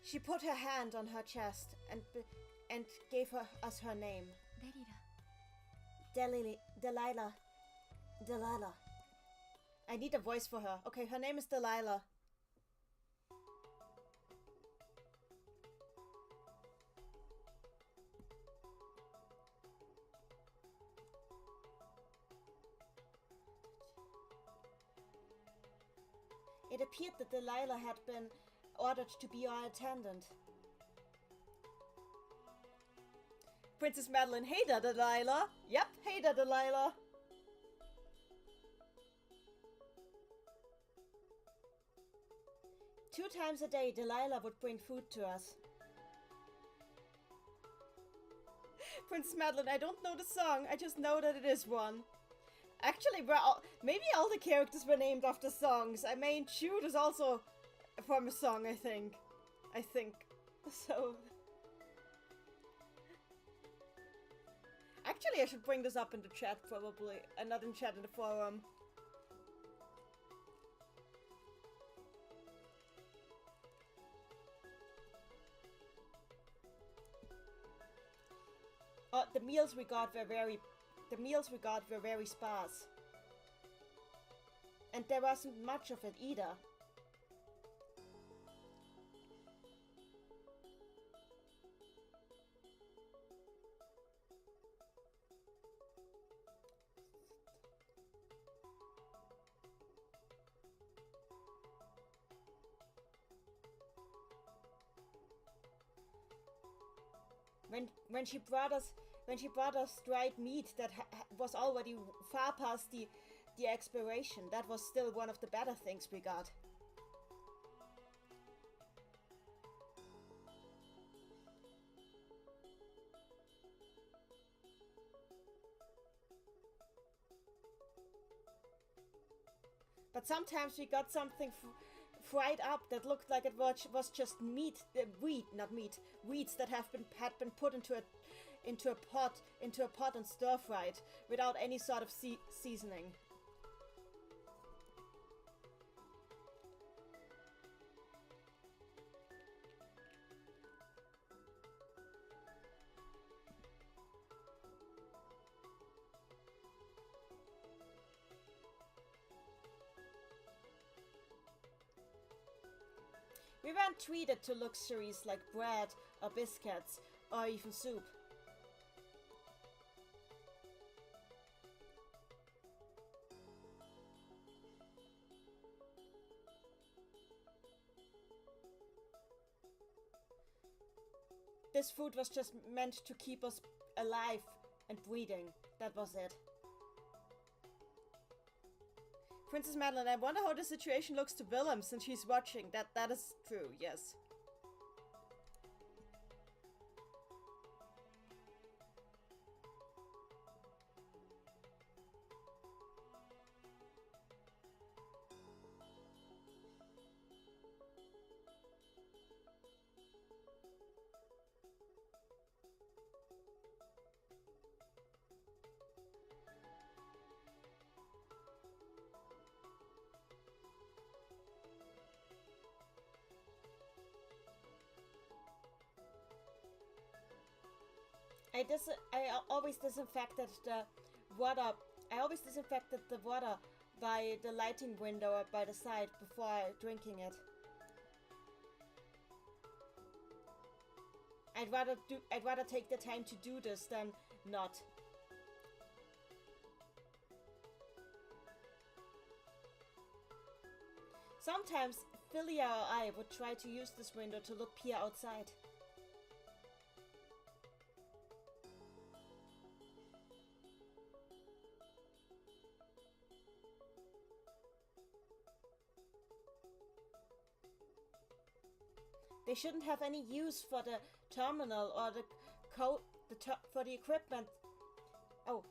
She put her hand on her chest and gave us her name. デリラ Delilah. Delilah. I need a voice for her. Okay, her name is Delilah. It appeared that Delilah had been ordered to be our attendant. Princess Madeline, hey there, Delilah. Yep, hey there, Delilah. Two times a day, Delilah would bring food to us. Princess Madeline, I don't know the song, I just know that it is one. Actually, maybe all the characters were named after songs. I mean, Jude is also from a song, I think. So... Actually, I should bring this up in the chat, probably. And not in chat, in the forum. The meals we got were very sparse. And there wasn't much of it either. When she brought us dried meat that was already far past the expiration, that was still one of the better things we got. But sometimes we got something fried up that looked like it was just meat, weeds that had been put into a pot and stir fried without any sort of seasoning. We weren't treated to luxuries like bread or biscuits or even soup. This food was just meant to keep us alive and breathing. That was it. Princess Madeline, I wonder how the situation looks to Willem since she's watching. That is true, yes. I always disinfected the water. I always disinfected the water by the lighting window or by the side before drinking it. I'd rather take the time to do this than not. Sometimes Philia or I would try to use this window to look peer outside. They shouldn't have any use for the terminal or the code for the equipment. Oh,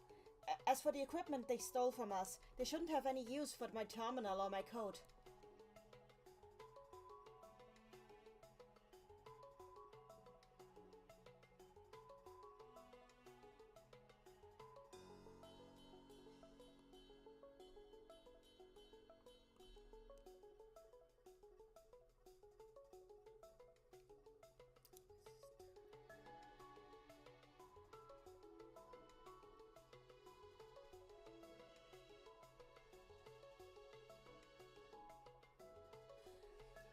as for the equipment they stole from us, they shouldn't have any use for my terminal or my code.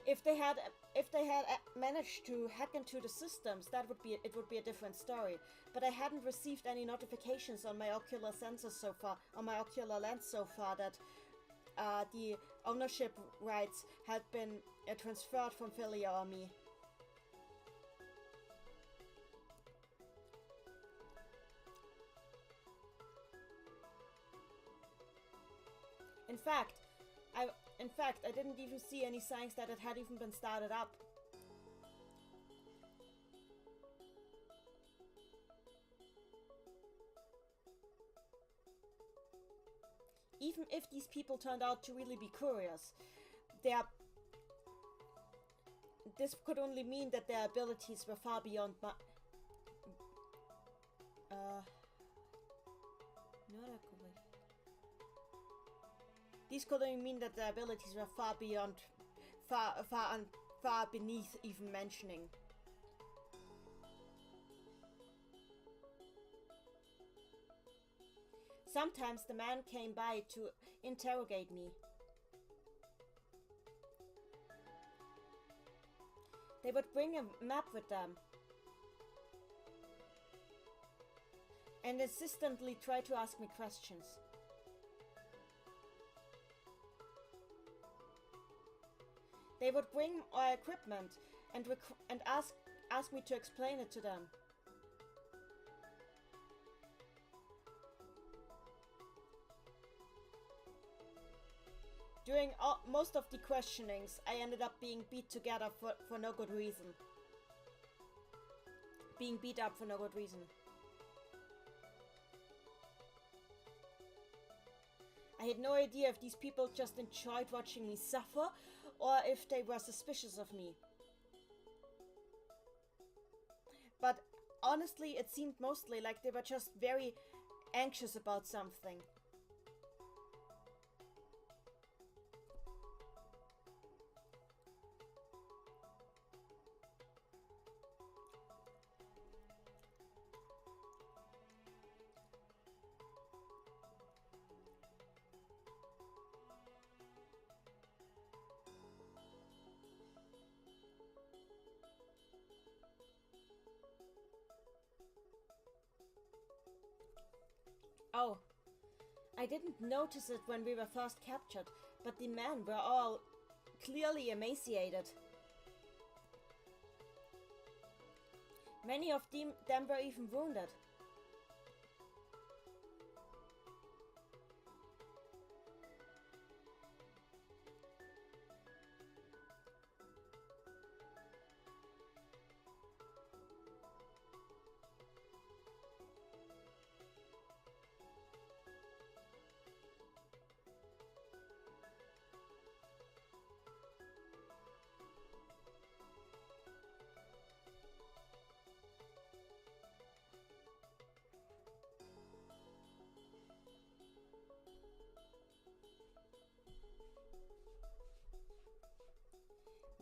if they had managed to hack into the systems, it would be a different story. But I hadn't received any notifications on my ocular sensors so far, on my ocular lens so far, that the ownership rights had been transferred from Philia or me. In fact, I didn't even see any signs that it had even been started up. Even if these people turned out to really be curious, this could only mean that their abilities were far beyond my... These could only mean that their abilities were far beyond, far beneath even mentioning. Sometimes the man came by to interrogate me. They would bring a map with them and insistently try to ask me questions. They would bring our equipment and ask me to explain it to them. During most of the questionings, I ended up being beat together for no good reason. Being beat up for no good reason. I had no idea if these people just enjoyed watching me suffer, or if they were suspicious of me. But honestly, it seemed mostly like they were just very anxious about something. Oh, I didn't notice it when we were first captured, but the men were all clearly emaciated. Many of them were even wounded.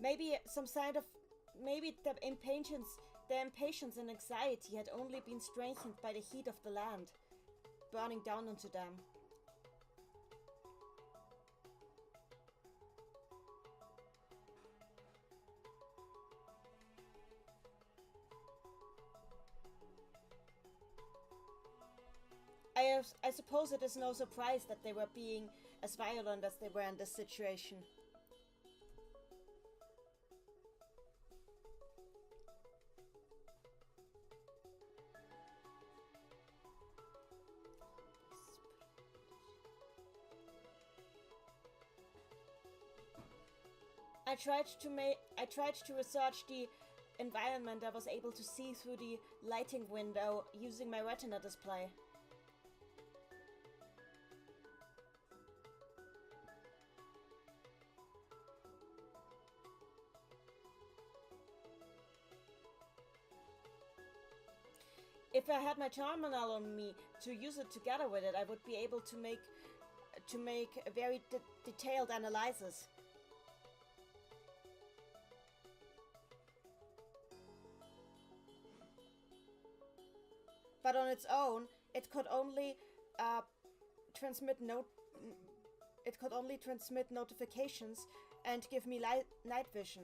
Maybe the impatience and anxiety had only been strengthened by the heat of the land burning down onto them. I suppose it is no surprise that they were being as violent as they were in this situation. I tried to research the environment I was able to see through the lighting window using my retina display. If I had my terminal on me to use it together with it, I would be able to make a very detailed analysis. But on its own, it could only transmit notifications and give me night vision.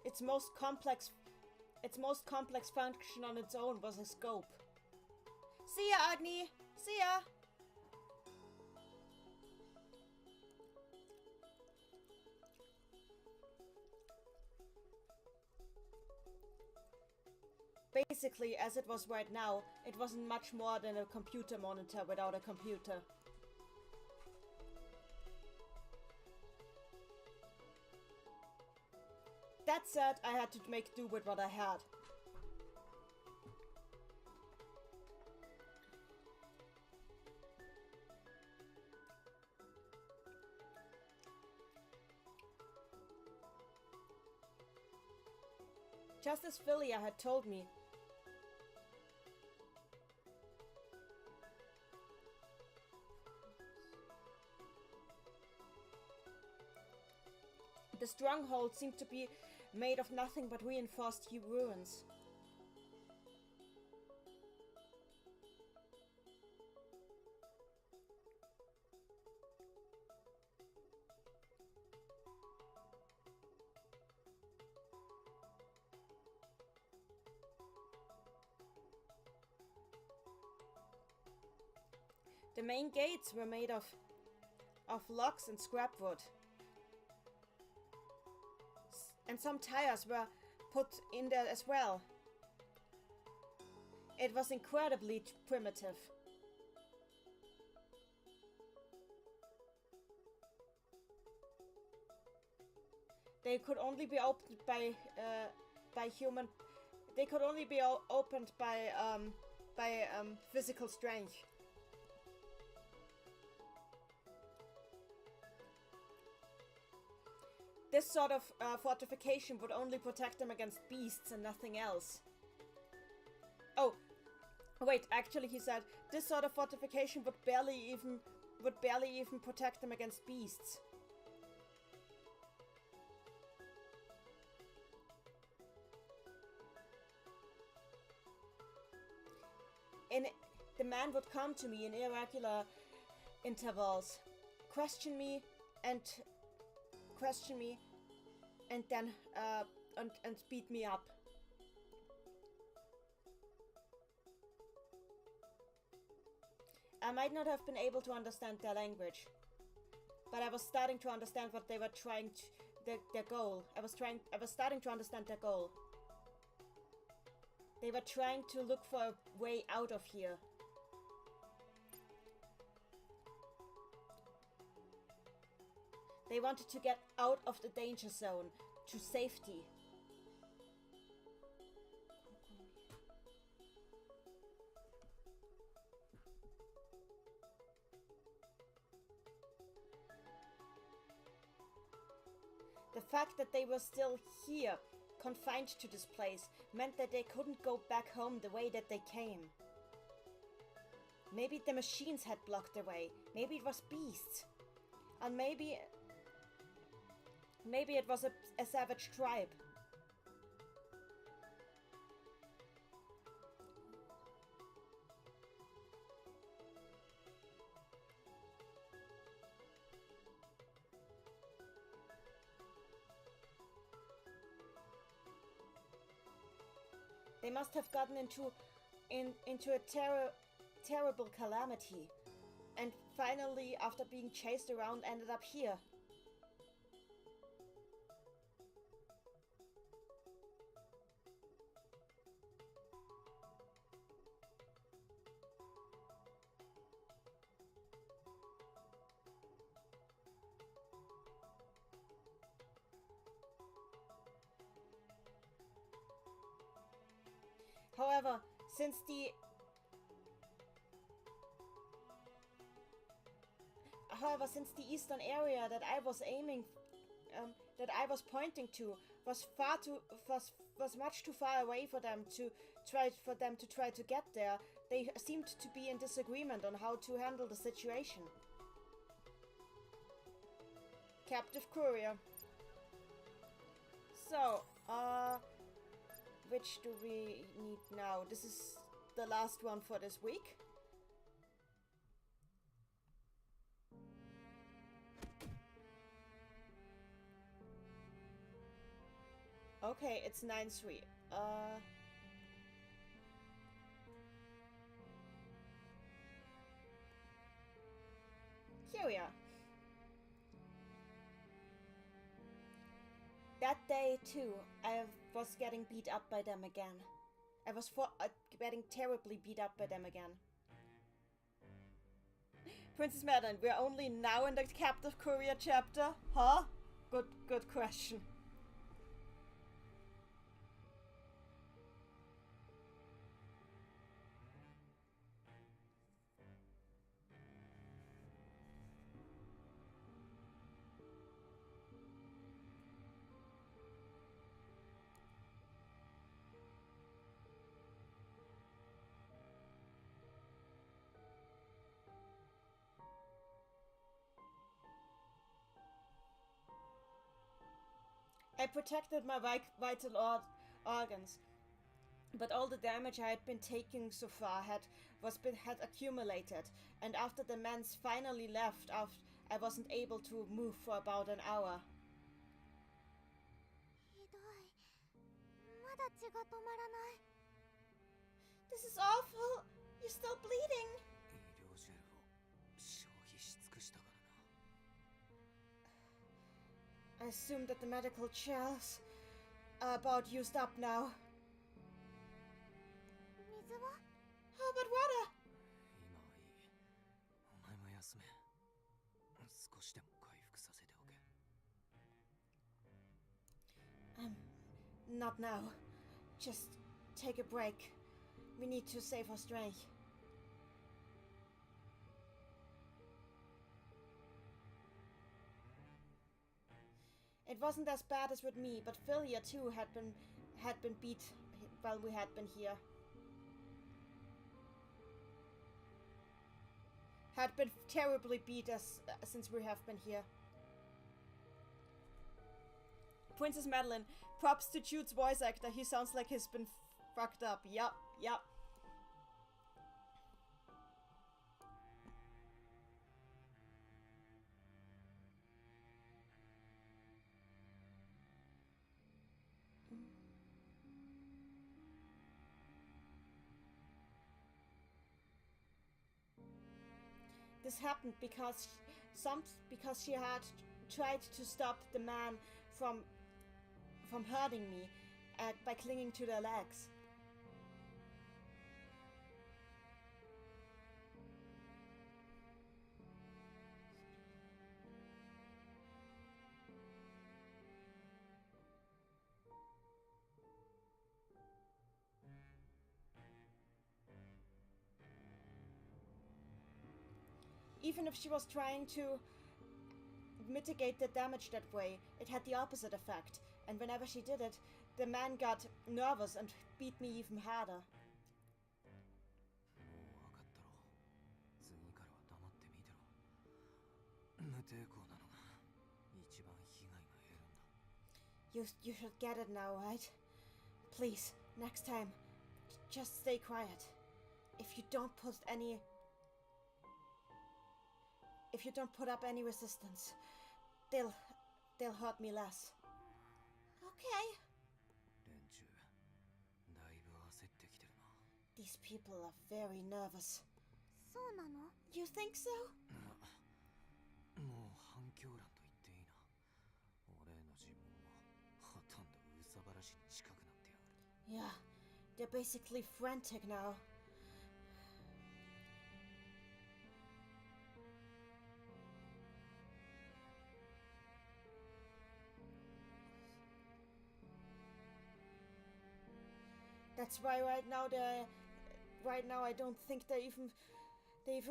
Its most complex function on its own was a scope. See ya, Agni! See ya! Basically, as it was right now, it wasn't much more than a computer monitor without a computer. That said, I had to make do with what I had. Just as Philia had told me, the stronghold seemed to be made of nothing but reinforced ruins. The main gates were made of logs and scrap wood. And some tires were put in there as well. It was incredibly primitive. They could only be opened by human. They could only be opened by physical strength. This sort of fortification would only protect them against beasts and nothing else. Oh, wait, actually he said this sort of fortification would barely even protect them against beasts. And the man would come to me in irregular intervals, question me and then and beat me up. I might not have been able to understand their language, but I was starting to understand what they were trying to, their goal. I was starting to understand their goal. They were trying to look for a way out of here. They wanted to get out of the danger zone, to safety. The fact that they were still here, confined to this place, meant that they couldn't go back home the way that they came. Maybe the machines had blocked their way. Maybe it was beasts. And maybe it was a savage tribe. They must have gotten into a terrible calamity, and finally, after being chased around, ended up here. However, since the eastern area that I was pointing to was much too far away for them to try to get there, they seemed to be in disagreement on how to handle the situation. Captive courier. So, which do we need now? This is the last one for this week. Okay, it's 9-3. Here we are. That day too, I was getting beat up by them again. I was getting terribly beat up by them again. Princess Madeline, we're only now in the Captive Courier chapter? Huh? Good question. I protected my vital organs, but all the damage I had been taking so far had accumulated, and after the mens finally left, I wasn't able to move for about an hour. ひどい。まだ血が止まらない。 This is awful. You're still bleeding. 医療ジェルを消費し尽くしたからな。 I assume that the medical shelves are about used up now. 水は？ How about water? 今はいい。お前も休め。少しでも回復させておけ。Not now. Just take a break. We need to save our strength. It wasn't as bad as with me, but Philia too had been beat while we had been here. Had been terribly beat since we have been here. Princess Madeline, props to Jude's voice actor. He sounds like he's been fucked up. Yup. This happened because she had tried to stop the man from hurting me by clinging to their legs. Even if she was trying to mitigate the damage that way, it had the opposite effect, and whenever she did it, the man got nervous and beat me even harder. もう分かったろ。次からは黙って見てろ。無抵抗なのが一番被害が減るんだ。You should get it now, right? Please, next time, just stay quiet. If you don't put up any resistance, they'll hurt me less. Okay. 連中、だいぶ焦ってきてるな。These people are very nervous. そうなの？ You think so? もう反響欄と言っていいな。俺への尋問もほとんど憂さ晴らしに近くなってやがる。 Yeah, they're basically frantic now. That's why right now I don't think they're even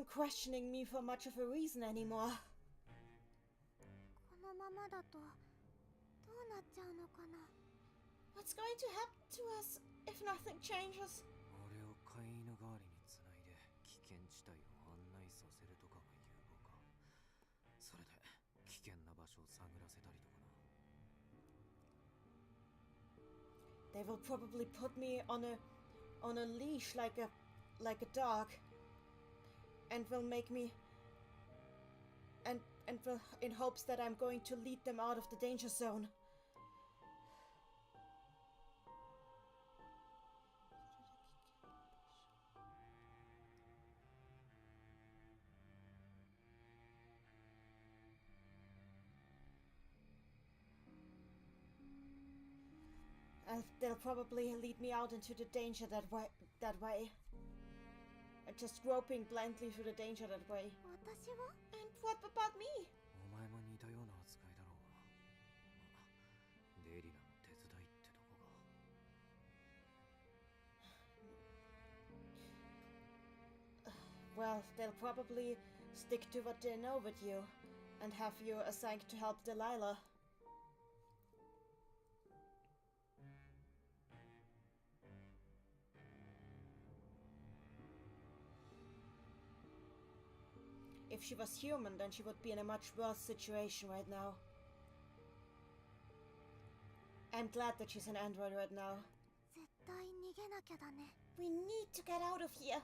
questioning me for much of a reason anymore. このままだとどうなっちゃうのかな。 What's going to happen to us if nothing changes? 俺を飼い犬代わりにつないで危険地帯を案内させるとかが有望か。それで危険な場所を探らせたりとかな。They will probably put me on a leash like a dog, and will make me and will, in hopes that I'm going to lead them out of the danger zone. They'll probably lead me out into the danger that way. Just groping blindly through the danger that way. 私は And what about me? お前も似たような扱いだろうが。まあ、デリラの手伝いってとこが。Well, they'll probably stick to what they know with you, and have you assigned to help Delilah. If she was human, then she would be in a much worse situation right now. I'm glad that she's an android right now. 絶対逃げなきゃだね。 We need to get out of here. ああ、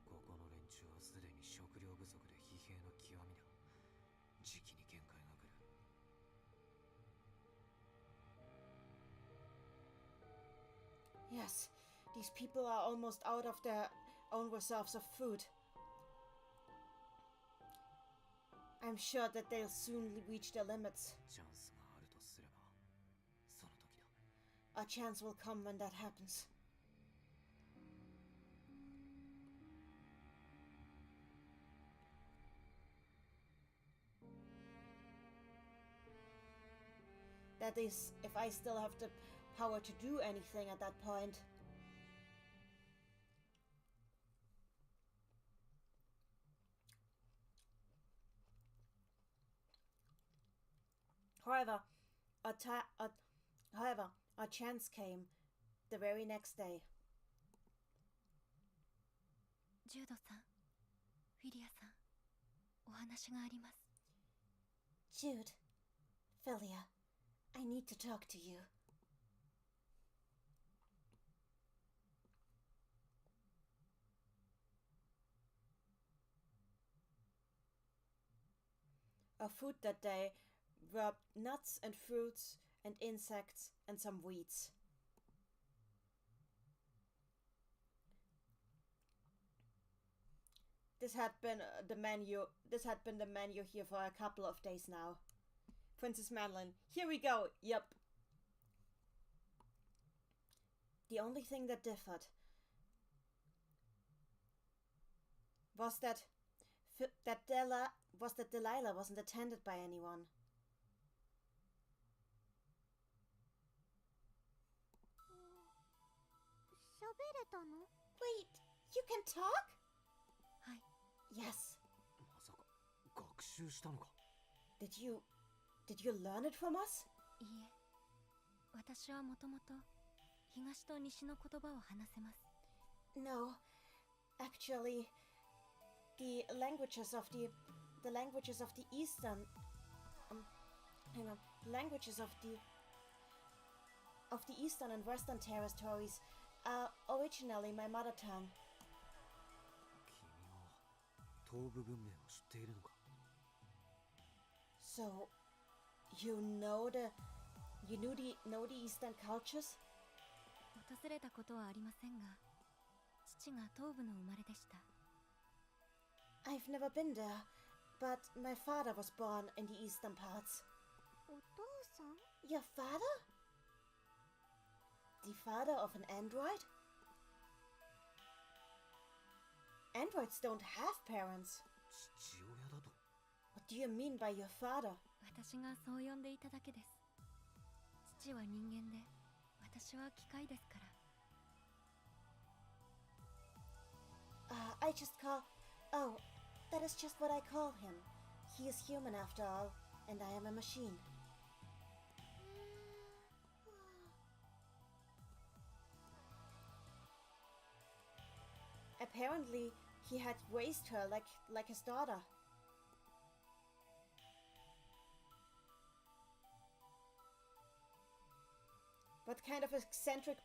ここの連中はすでに食料不足で疲弊の極みだ。時期に限界が来る。Yes, these people are almost out of their own reserves of food. I'm sure that they'll soon reach their limits. チャンスがあるとすれば、その時だ。A chance will come when that happens. That is, if I still have the power to do anything at that point. However, a chance came the very next day. ジュードさん、フィリアさん、お話があります。 Jude, Philia, I need to talk to you. Our food that day were nuts and fruits and insects and some weeds. This had been the menu here for a couple of days now. Princess Madeline, here we go. Yep. The only thing that differed was that Delilah wasn't attended by anyone. 喋れたの？ Wait, you can talk? はい。 Yes. まさか学習したのか。 Did you learn it from us? いいえ、私はもともと東と西の言葉を話せます。 No, actually, the languages of the eastern, languages of the eastern and western territories are originally my mother tongue. 君は東部文明を知っているのか。 So, you know the eastern cultures? 訪れたことはありませんが、父が東部の生まれでした。 I've never been there, but my father was born in the eastern parts. お父さん？ Your father? The father of an android? Androids don't have parents. 父親だと。 What do you mean by your father? 私がそう呼んでいただけです。父は人間で、私は機械ですから。 I just call... Oh, that is just what I call him. He is human after all, and I am a machine. Apparently, he had raised her like his daughter. What kind of eccentric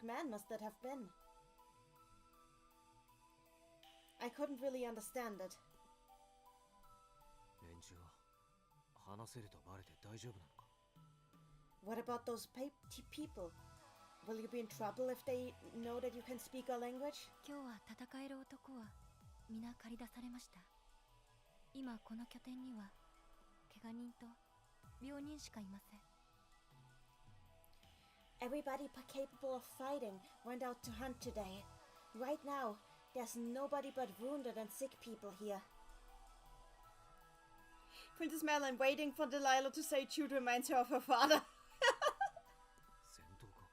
man must that have been? I couldn't really understand it. 連中は話せるとバレて大丈夫なのか？ What about those people? Will you be in trouble if they know that you can speak our language? 今日は戦える男は皆駆り出されました。今この拠点には怪我人と病人しかいません。 Everybody capable of fighting went out to hunt today. Right now, there's nobody but wounded and sick people here. Princess Madeline waiting for Delilah to say Jude reminds her of her father. 戦闘か？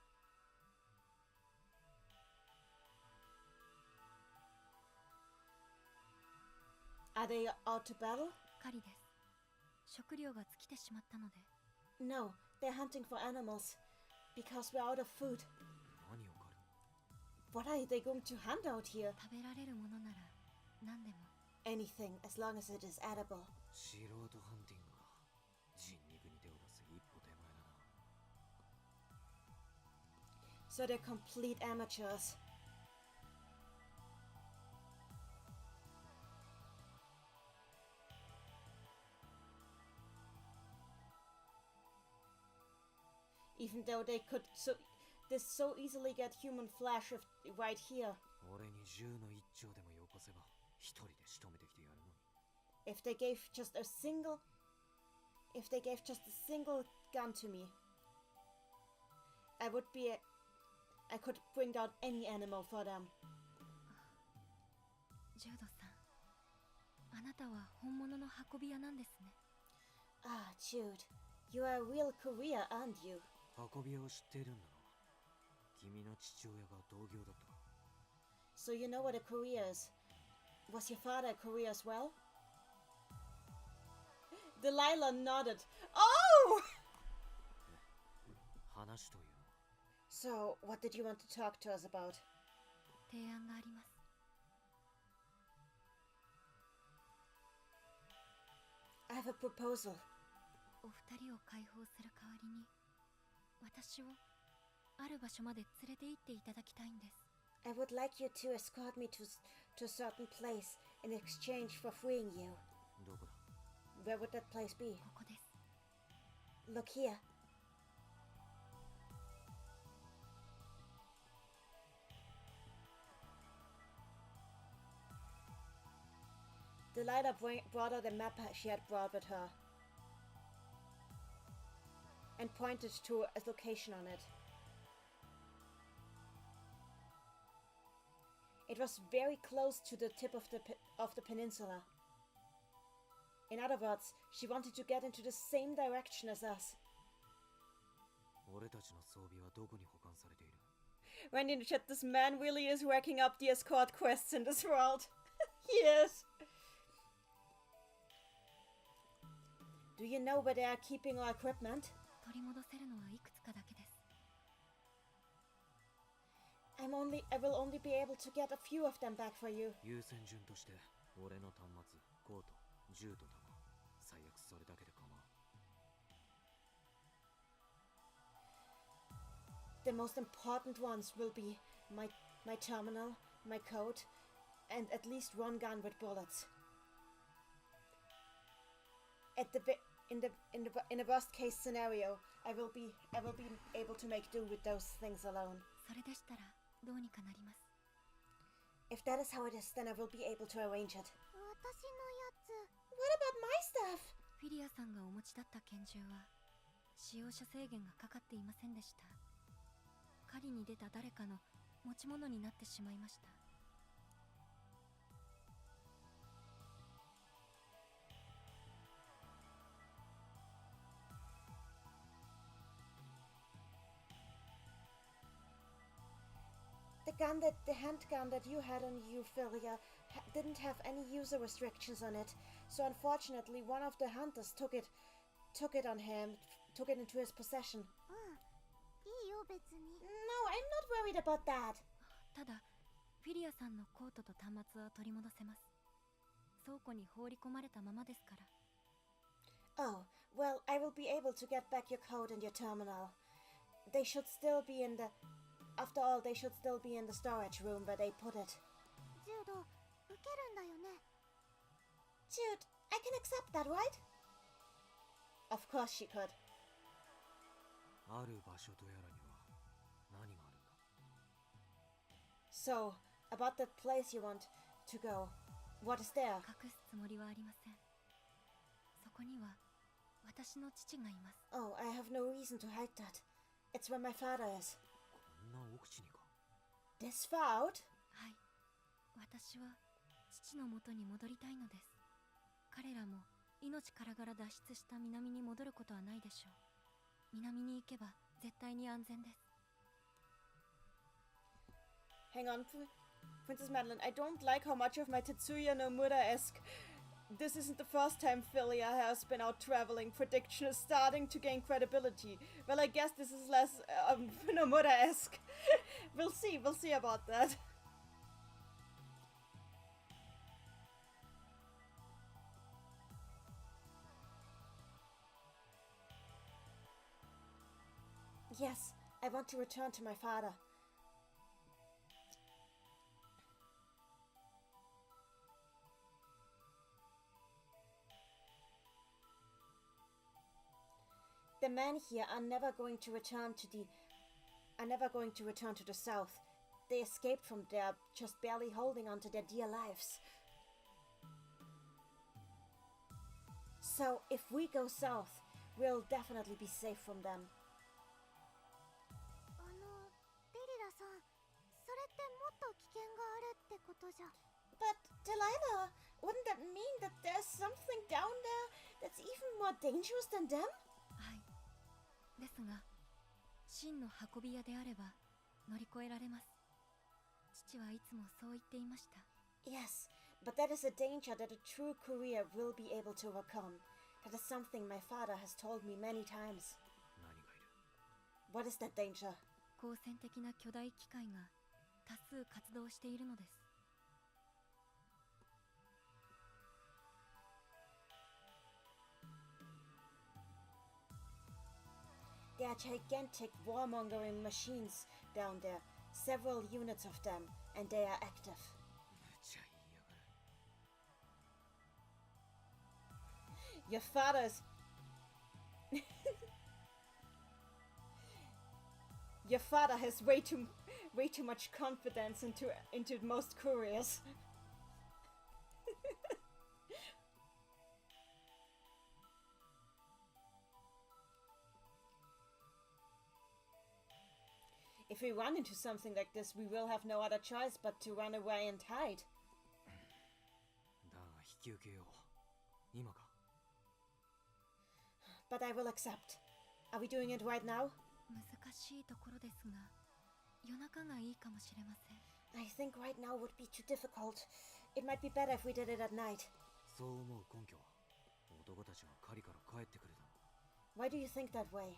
Are they out to battle? 狩りです。食料が尽きてしまったので。 No, they're hunting for animals. Because we're out of food. 何を狩る？ What are they going to hunt out here? 食べられるものなら何でも。 Anything, as long as it is edible. 素人ハンティングが人肉に手を出す一歩手前だな。 So they're complete amateurs. Even though they could so easily get human flesh right here. 俺に銃の一丁でもよこせば一人で仕留めてきてやるのに。 If they gave just a single gun to me, I could bring down any animal for them. ジュードさん、あなたは本物の運び屋なんですね。 Ah, Jude, you are a real courier, aren't you? 運び屋を知っているんだろう。君の父親が同業だったか。 So you know what a courier is. Was your father a courier as well? Delilah nodded. Oh! 話というのは？ So, what did you want to talk to us about? 提案があります。 I have a proposal. お二人を解放する代わりに、私をある場所まで連れて行っていただきたいんです。 I would like you to escort me to a certain place in exchange for freeing you. どこだ？ Where would that place be? ここです。 Look here. Delilah brought out the map she had brought with her and pointed to a location on it. It was very close to the tip of the peninsula. In other words, she wanted to get into the same direction as us. 俺たちの装備はどこに保管されている？ Randy in the chat, this man really is racking up the escort quests in this world. He is. Do you know where they are keeping our equipment? 取り戻せるのはいくつかだけです。 I will only be able to get a few of them back for you. 優先順として俺の端末、コート、銃と弾、最悪それだけで構わん。 The most important ones will be my terminal, my coat, and at least one gun with bullets. In the worst case scenario, I will be able to make do with those things alone. それでしたらどうにかなります。 If that is how it is, then I will be able to arrange it. 私のやつ What about my stuff? フィリアさんがお持ちだった拳銃は使用者制限がかかっていませんでした。狩りに出た誰かの持ち物になってしまいました。 The handgun that you had on you, Philia, didn't have any user restrictions on it. So unfortunately, one of the hunters took it into his possession. いいよ別に。 No, I'm not worried about that. ただ、フィリアさんのコートと端末は取り戻せます。倉庫に放り込まれたままですから。Oh, Well, I will be able to get back your code and your terminal. They should still be in the... After all, they should still be in the storage room where they put it. Judo, 受けるんだよね? Jude, I can accept that, right? Of course she could. ある場所とやらには何があるんだ? So, about that place you want to go, what is there? 隠すつもりはありません。そこには私の父がいます。 Oh, I have no reason to hide that. It's where my father is. こんな奥地にか? This far out? はい。私は父の元に戻りたいのです。彼らも命からがら脱出した南に戻ることはないでしょう。南に行けば絶対に安全です。 Hang on, Princess Madeline. I don't like how much of my Tetsuya Nomura-esque... This isn't the first time Philia has been out traveling. Prediction is starting to gain credibility. Well, I guess this is less Nomura-esque. We'll see about that. Yes, I want to return to my father. The men here are never going to return to the south. They escaped from there, just barely holding on to their dear lives. So if we go south, we'll definitely be safe from them. デリラさん、それってもっと危険があるってことじゃ。But Delilah, wouldn't that mean that there's something down there that's even more dangerous than them? はい。ですが、真の運び屋であれば乗り越えられます。父はいつもそう言っていました。Yes, but that is a danger that a true courier will be able to overcome. That is something my father has told me many times. 何がいる? What is that danger? 好戦的な巨大機械が多数活動しているのです。There are gigantic warmongering machines down there, several units of them, and they are active. 無茶言いやがる. Your father's... Your father has way too much confidence into most couriers. If we run into something like this, we will have no other choice but to run away and hide. だが引き受けよう。今か? But I will accept. Are we doing it right now? 難しいところですが、夜中がいいかもしれません。I think right now would be too difficult. It might be better if we did it at night. そう思う根拠は男たちが狩りから帰ってくるだろう。 Why do you think that way?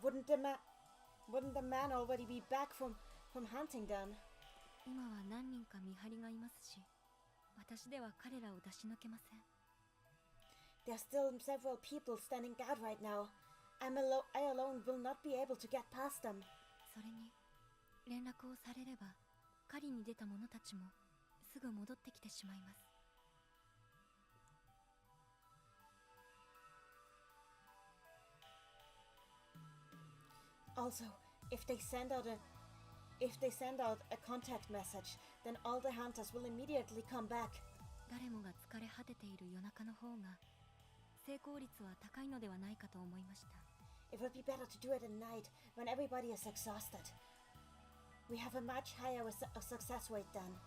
Wouldn't the man already be back from hunting them? 今は何人か見張りがいますし、私では彼らを出し抜けません。There's still several people standing guard right now. I alone will not be able to get past them. それに連絡をされれば狩りに出た者たちもすぐ戻ってきてしまいます。 Also, if they send out a contact message, then all the hunters will immediately come back. 誰もが疲れ果てている夜中の方が成功率は高いのではないかと思いました。 It would be better to do it at night when everybody is exhausted. We have a much higher success rate then.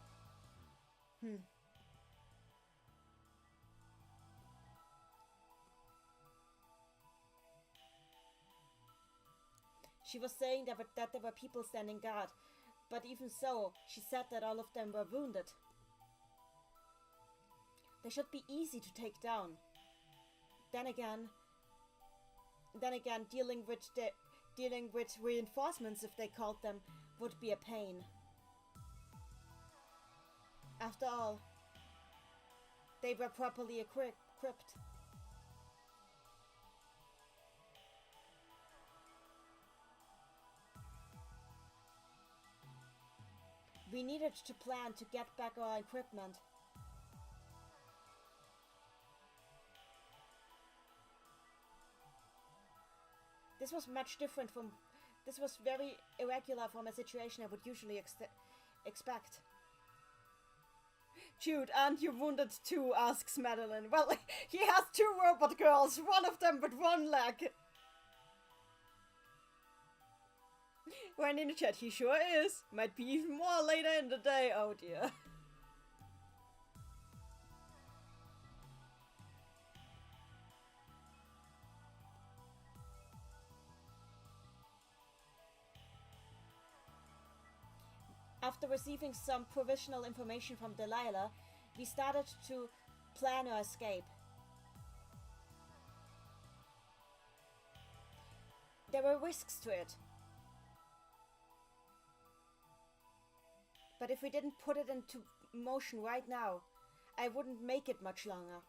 She was saying that there were people standing guard, but even so, she said that all of them were wounded. They should be easy to take down. Then again, dealing with reinforcements, if they called them, would be a pain. After all, they were properly equipped. We needed to plan to get back our equipment. This was much different from... This was very irregular from a situation I would usually expect. Jude, aren't you wounded too? Asks Madeline. Well, he has 2 robot girls, one of them with 1 leg. When in the chat, he sure is. Might be even more later in the day. Oh dear. After receiving some provisional information from Delilah, we started to plan our escape. There were risks to it. But if we didn't put it into motion right now, I wouldn't make it much longer.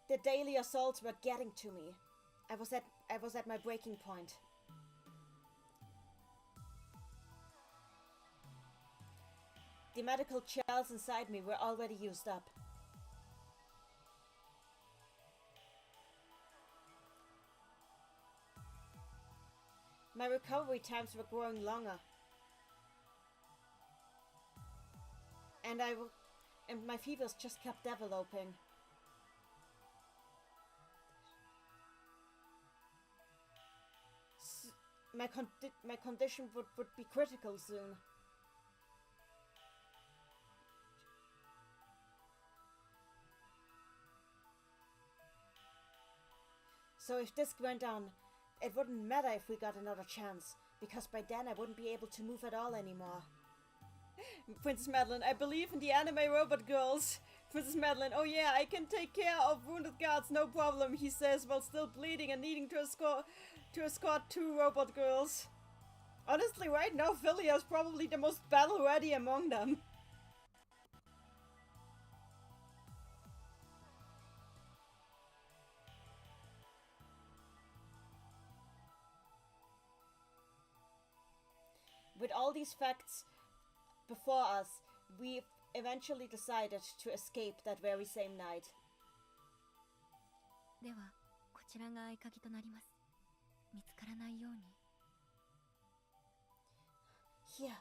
The daily assaults were getting to me. I was at my breaking point. The medical shells inside me were already used up. My recovery times were growing longer. And my fevers just kept developing. My condition would be critical soon. So if this went on, it wouldn't matter if we got another chance, because by then I wouldn't be able to move at all anymore. Princess Madeline, I believe in the anime robot girls. Princess Madeline, oh yeah, I can take care of wounded guards, no problem, he says, while still bleeding and needing to escort 2 robot girls. Honestly, right now, Philia is probably the most battle-ready among them. With all these facts before us, we eventually decided to escape that very same night. では、こちらが合鍵となります。見つからないように。Here,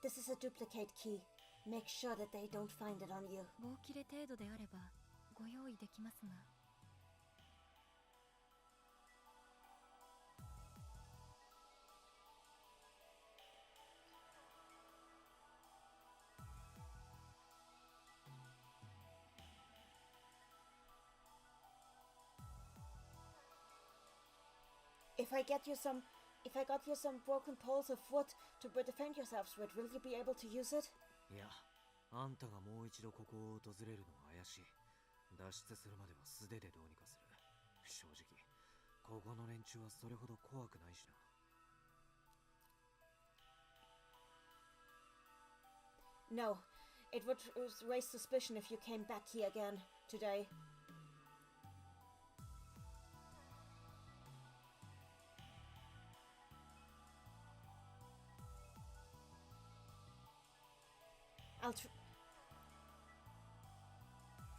this is a duplicate key. Make sure that they don't find it on you. 棒切れ程度であればご用意できますが。If I got you some broken poles of wood to defend yourselves with, will you be able to use it? いや、あんたがもう一度ここを訪れるのは怪しい。脱出するまでは素手でどうにかする。正直、ここの連中はそれほど怖くないしな。No, it would raise suspicion if you came back here again today.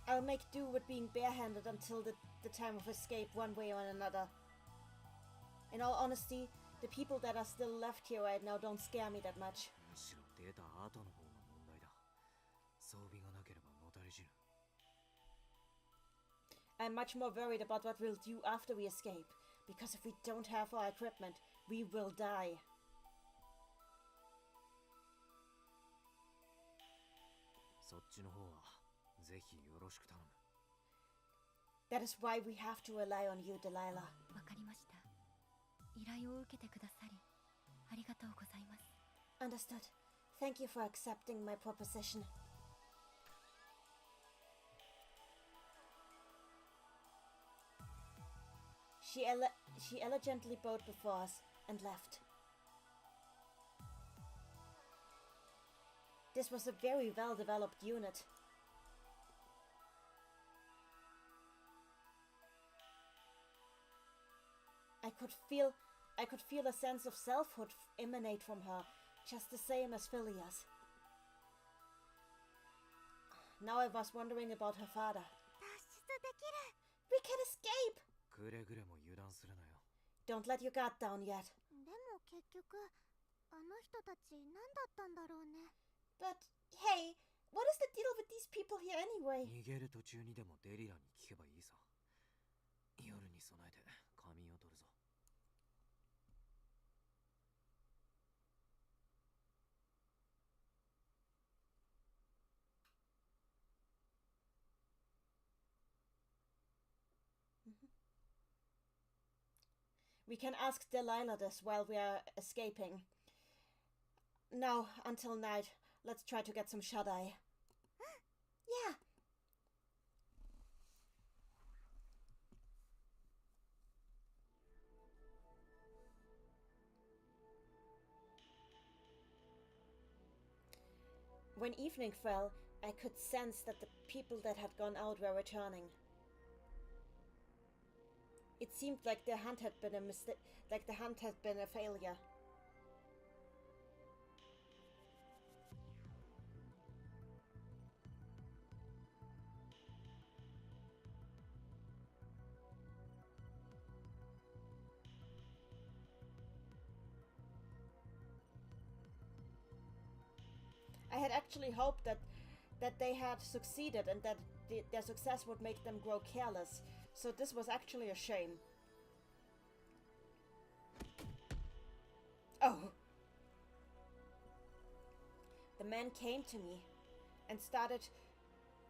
I'll make do with being barehanded until the time of escape, one way or another. In all honesty, the people that are still left here right now don't scare me that much. むしろ出た後の方が問題だ。装備がなければのたれ死ぬ。I'm much more worried about what we'll do after we escape, because if we don't have our equipment, we will die. そっちの方はぜひよろしく頼む。That is why we have to rely on you, Delilah. わかりました。依頼を受けてくださりありがとうございます。Understood. Thank you for accepting my proposition. She elegantly bowed before us and left. This was a very well-developed unit. I could feel a sense of selfhood emanate from her, just the same as Phileas. Now I was wondering about her father. 脱出できる。 We can escape! くれぐれも油断するなよ。 Don't let your guard down yet. でも結局あの人たち何だったんだろうね。 But, hey, what is the deal with these people here anyway? 逃げる途中にでもデリラに聞けばいいさ。夜に備えて仮眠を取るぞ。 We can ask Delilah this while we are escaping. Now, until night, let's try to get some shut-eye. Yeah. When evening fell, I could sense that the people that had gone out were returning. It seemed like the hunt had been a mistake, like the hunt had been a failure. I had actually hoped that they had succeeded and that their success would make them grow careless. So this was actually a shame. Oh. The man came to me and started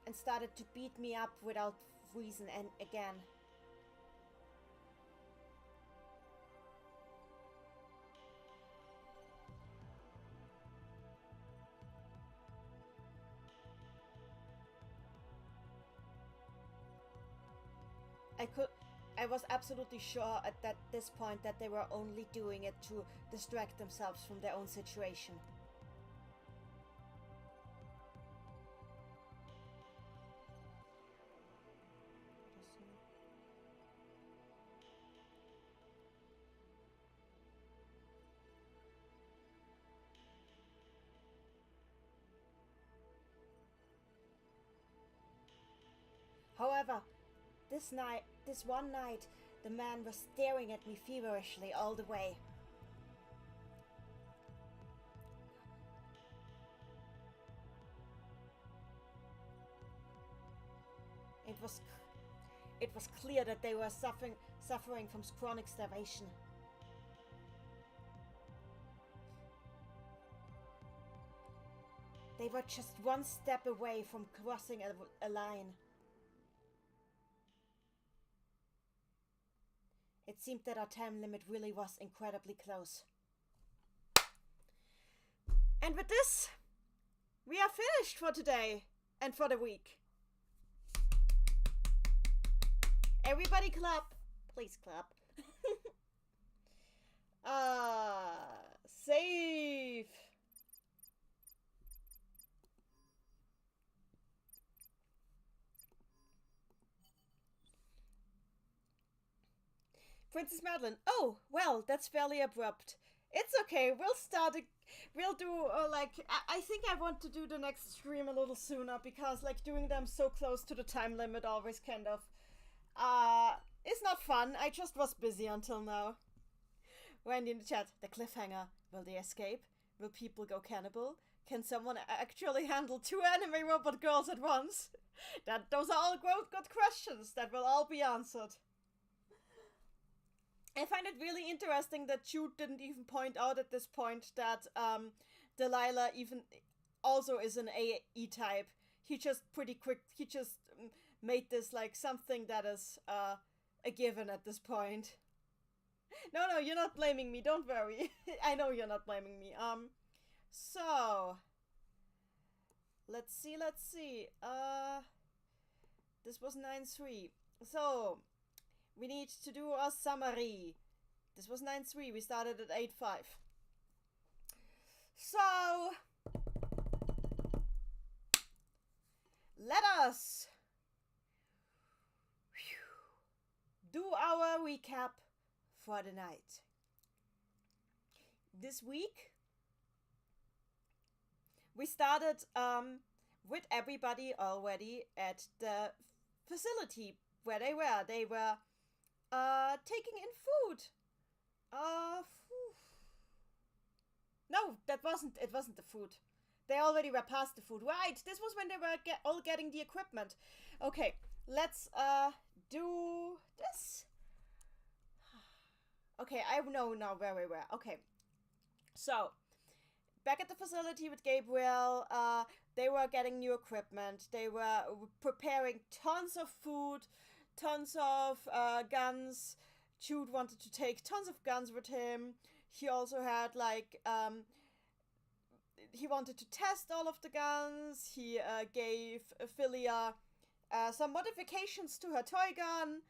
to beat me up without reason and again. I was absolutely sure at this point that they were only doing it to distract themselves from their own situation. However, this one night, the man was staring at me feverishly all the way. It was clear that they were suffering from chronic starvation. They were just one step away from crossing a line. It seemed that our time limit really was incredibly close. And with this, we are finished for today and for the week. Everybody clap. Please clap. Save. Princess Madeline. Oh, well, that's fairly abrupt. It's okay. We'll start. We'll do I think I want to do the next stream a little sooner because like doing them so close to the time limit always kind of is not fun. I just was busy until now. Wendy in the chat. The cliffhanger. Will they escape? Will people go cannibal? Can someone actually handle 2 anime robot girls at once? Those are all good questions that will all be answered. I find it really interesting that Jude didn't even point out at this point that Delilah even also is an AE type. He just made this like something that is a given at this point. No, you're not blaming me, don't worry. I know you're not blaming me. So let's see. This was 9-3. So we need to do a summary. This was 9-3. We started at 8-5. So let us do our recap for the night. This week we started with everybody already at the facility where they were. They were taking in food. No, it wasn't the food. They already were past the food. Right, this was when they were all getting the equipment. Okay, let's do this. Okay, I know now where we were. Okay, so back at the facility with Gabriel, they were getting new equipment. They were preparing tons of food, tons of guns. Jude wanted to take tons of guns with him. He also had he wanted to test all of the guns. He gave Philia some modifications to her toy gun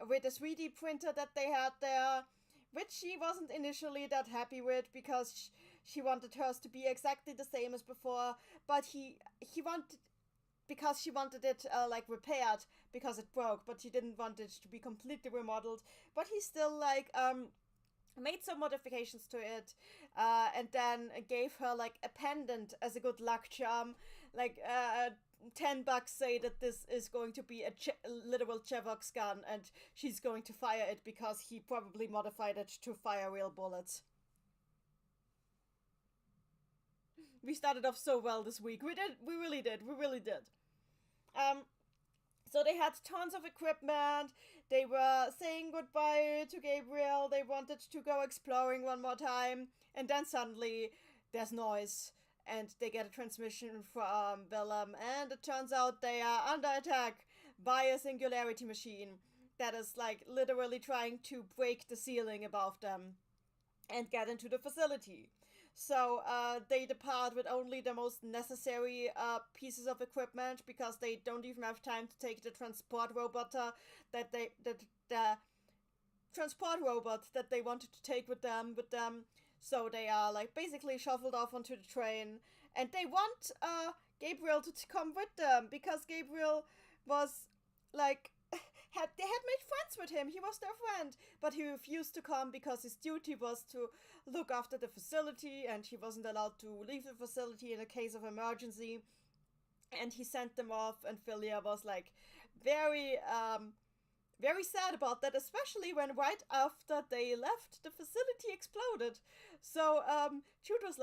with a 3D printer that they had there, which she wasn't initially that happy with because she wanted hers to be exactly the same as before, but he wanted, because she wanted it repaired because it broke, but she didn't want it to be completely remodeled. But he still made some modifications to it, and then gave her a pendant as a good luck charm, $10 say that this is going to be a literal Chevox gun, and she's going to fire it because he probably modified it to fire real bullets. We started off so well this week. We really did. So they had tons of equipment. They were saying goodbye to Gabriel. They wanted to go exploring one more time. And then suddenly there's noise. And they get a transmission from Willem. And it turns out they are under attack by a singularity machine that is literally trying to break the ceiling above them and get into the facility. So they depart with only the most necessary pieces of equipment because they don't even have time to take the transport robot that they wanted to take with them. So they are basically shuffled off onto the train, and they want Gabriel to come with them because Gabriel was they had made friends with him. He was their friend, but he refused to come because his duty was to look after the facility, and he wasn't allowed to leave the facility in a case of emergency. And he sent them off, and Philia was very sad about that, especially when right after they left, the facility exploded. So Jude was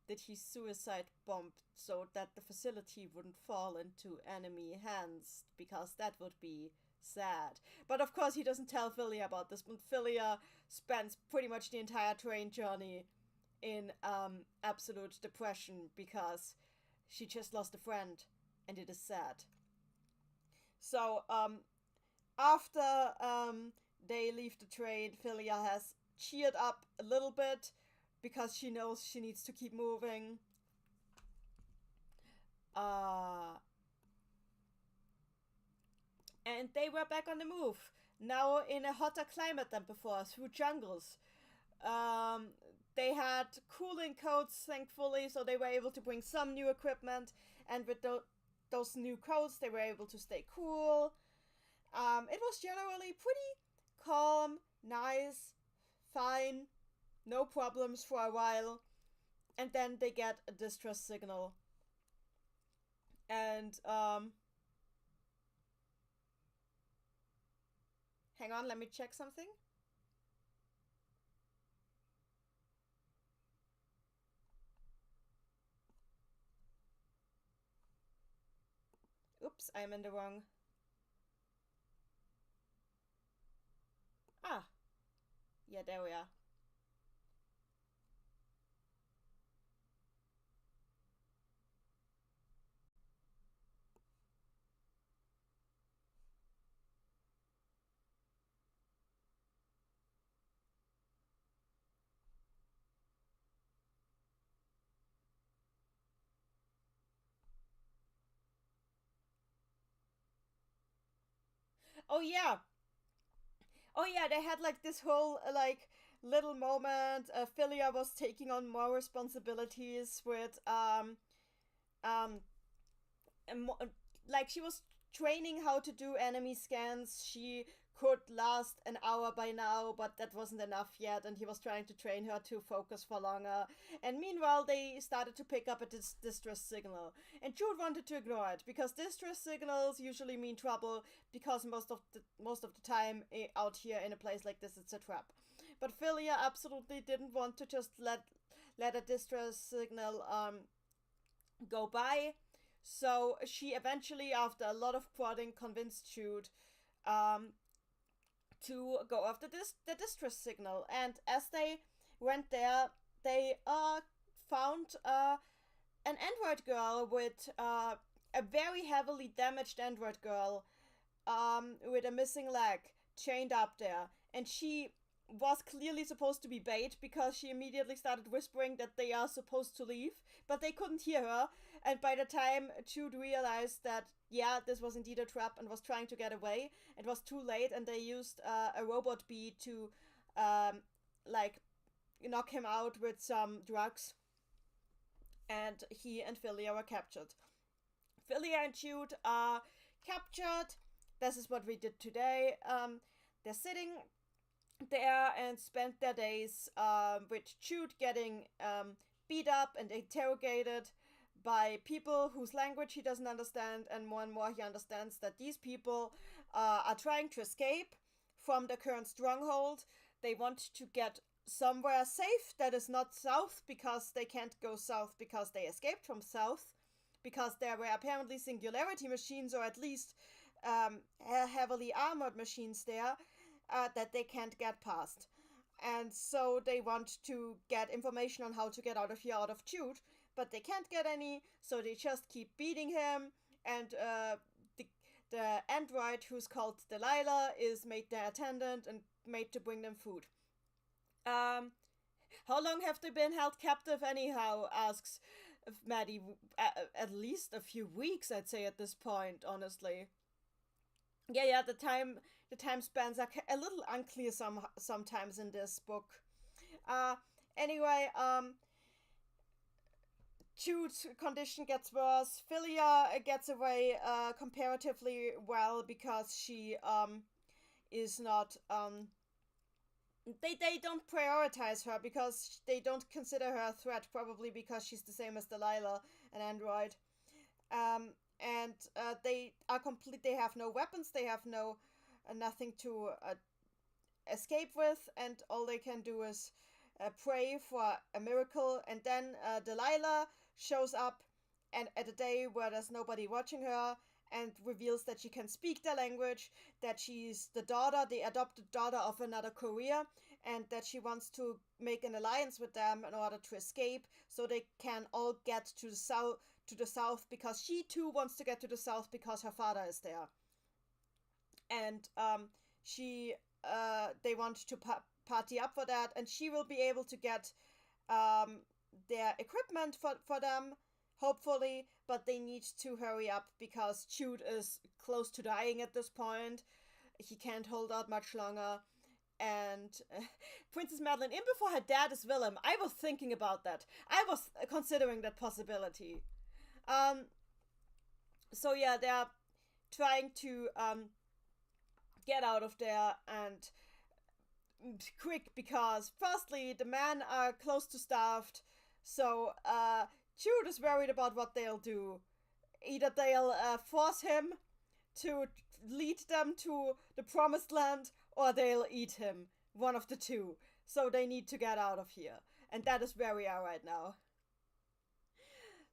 did he suicide bomb so that the facility wouldn't fall into enemy hands, because that would be sad. But of course he doesn't tell Philia about this, but Philia spends pretty much the entire train journey in absolute depression because she just lost a friend, and it is sad. So after they leave the train, Philia has cheered up a little bit because she knows she needs to keep moving. And they were back on the move, now in a hotter climate than before, through jungles. They had cooling coats, thankfully, so they were able to bring some new equipment, and with those new coats, they were able to stay cool. It was generally pretty calm, nice, fine, no problems for a while, and then they get a distress signal. And, hang on, let me check something. Oops, I'm in the wrong. Ah. Yeah, there we are. Oh yeah. Oh yeah, they had like this whole like little moment. Philia was taking on more responsibilities with um like she was training how to do enemy scans. She could last an hour by now, but that wasn't enough yet, and he was trying to train her to focus for longer. And meanwhile, they started to pick up a distress signal, and Jude wanted to ignore it because distress signals usually mean trouble, because most of the time out here in a place like this, it's a trap. But Philia absolutely didn't want to just let a distress signal go by. So she eventually, after a lot of prodding, convinced Jude to go after the distress signal. And as they went there, they found an android girl with a very heavily damaged android girl with a missing leg chained up there. And she was clearly supposed to be bait because she immediately started whispering that they are supposed to leave, but they couldn't hear her. And by the time Jude realized that, yeah, this was indeed a trap and was trying to get away, it was too late, and they used a robot bee to like knock him out with some drugs, and he and Philia were captured. Philia and Jude are captured. This is what we did today. They're sitting there and spent their days with Jude getting beat up and interrogated by people whose language he doesn't understand, and more he understands that these people are trying to escape from the current stronghold. They want to get somewhere safe that is not south, because they can't go south because they escaped from south, because there were apparently singularity machines, or at least heavily armored machines there that they can't get past. And so they want to get information on how to get out of here, out of Jude, but they can't get any, so they just keep beating him. And the android, who's called Delilah, is made their attendant and made to bring them food. How long have they been held captive anyhow, asks Maddie. At least a few weeks, I'd say, at this point, honestly. Yeah, the time spans are a little unclear sometimes in this book. Anyway, Jude's condition gets worse. Philia gets away comparatively well because she is not they don't prioritize her because they don't consider her a threat, probably because she's the same as Delilah, an android. And they are complete. They have no weapons. They have nothing to escape with, and all they can do is pray for a miracle. And then Delilah shows up, and at a day where there's nobody watching her, and reveals that she can speak their language, that she's the adopted daughter of another courier, and that she wants to make an alliance with them in order to escape, so they can all get to the south, because she too wants to get to the south because her father is there. And they want to party up for that, and she will be able to get their equipment for them, hopefully, but they need to hurry up because Jude is close to dying at this point. He can't hold out much longer. And Princess Madeline, in before her dad is Willem. I was thinking about that. I was considering that possibility. So yeah, they're trying to get out of there, and quick, because firstly, the men are close to starved, so Jude is worried about what they'll do. Either they'll force him to lead them to the promised land, or they'll eat him. One of the two. So they need to get out of here. And that is where we are right now.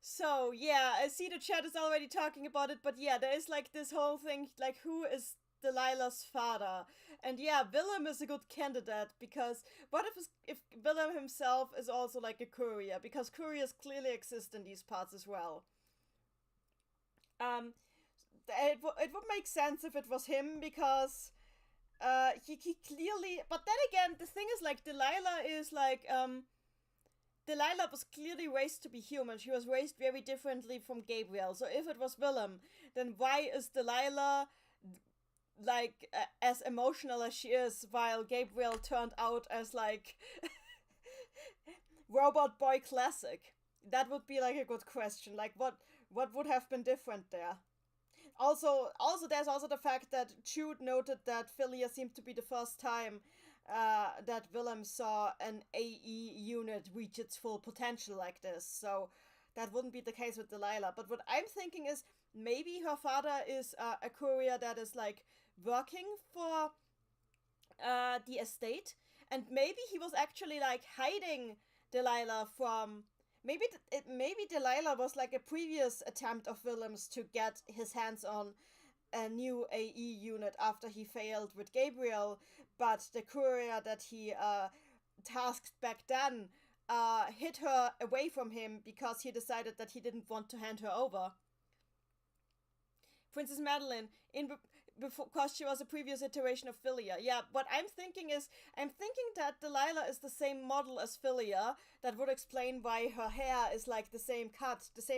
So, yeah, I see the chat is already talking about it, but yeah, there is like this whole thing, like, who is Delilah's father? And yeah, Willem is a good candidate, because what if Willem himself is also like a courier? Because couriers clearly exist in these parts as well. It would make sense if it was him, because he clearly, but then again, the thing is, like, Delilah was clearly raised to be human. She was raised very differently from Gabriel. So if it was Willem, then why is Delilah like as emotional as she is, while Gabriel turned out as like Robot Boy classic? That would be like a good question. Like what would have been different there? Also, there's also the fact that Jude noted that Philia seemed to be the first time that Willem saw an AE unit reach its full potential like this. So that wouldn't be the case with Delilah. But what I'm thinking is maybe her father is a courier that is like working for the estate, and maybe he was actually like hiding Delilah from. Maybe Delilah was like a previous attempt of Willem's to get his hands on a new AE unit after he failed with Gabriel, but the courier that he tasked back then hid her away from him because he decided that he didn't want to hand her over. Princess Madeline, because she was a previous iteration of Philia. Yeah, what I'm thinking that Delilah is the same model as Philia. That would explain why her hair is like the same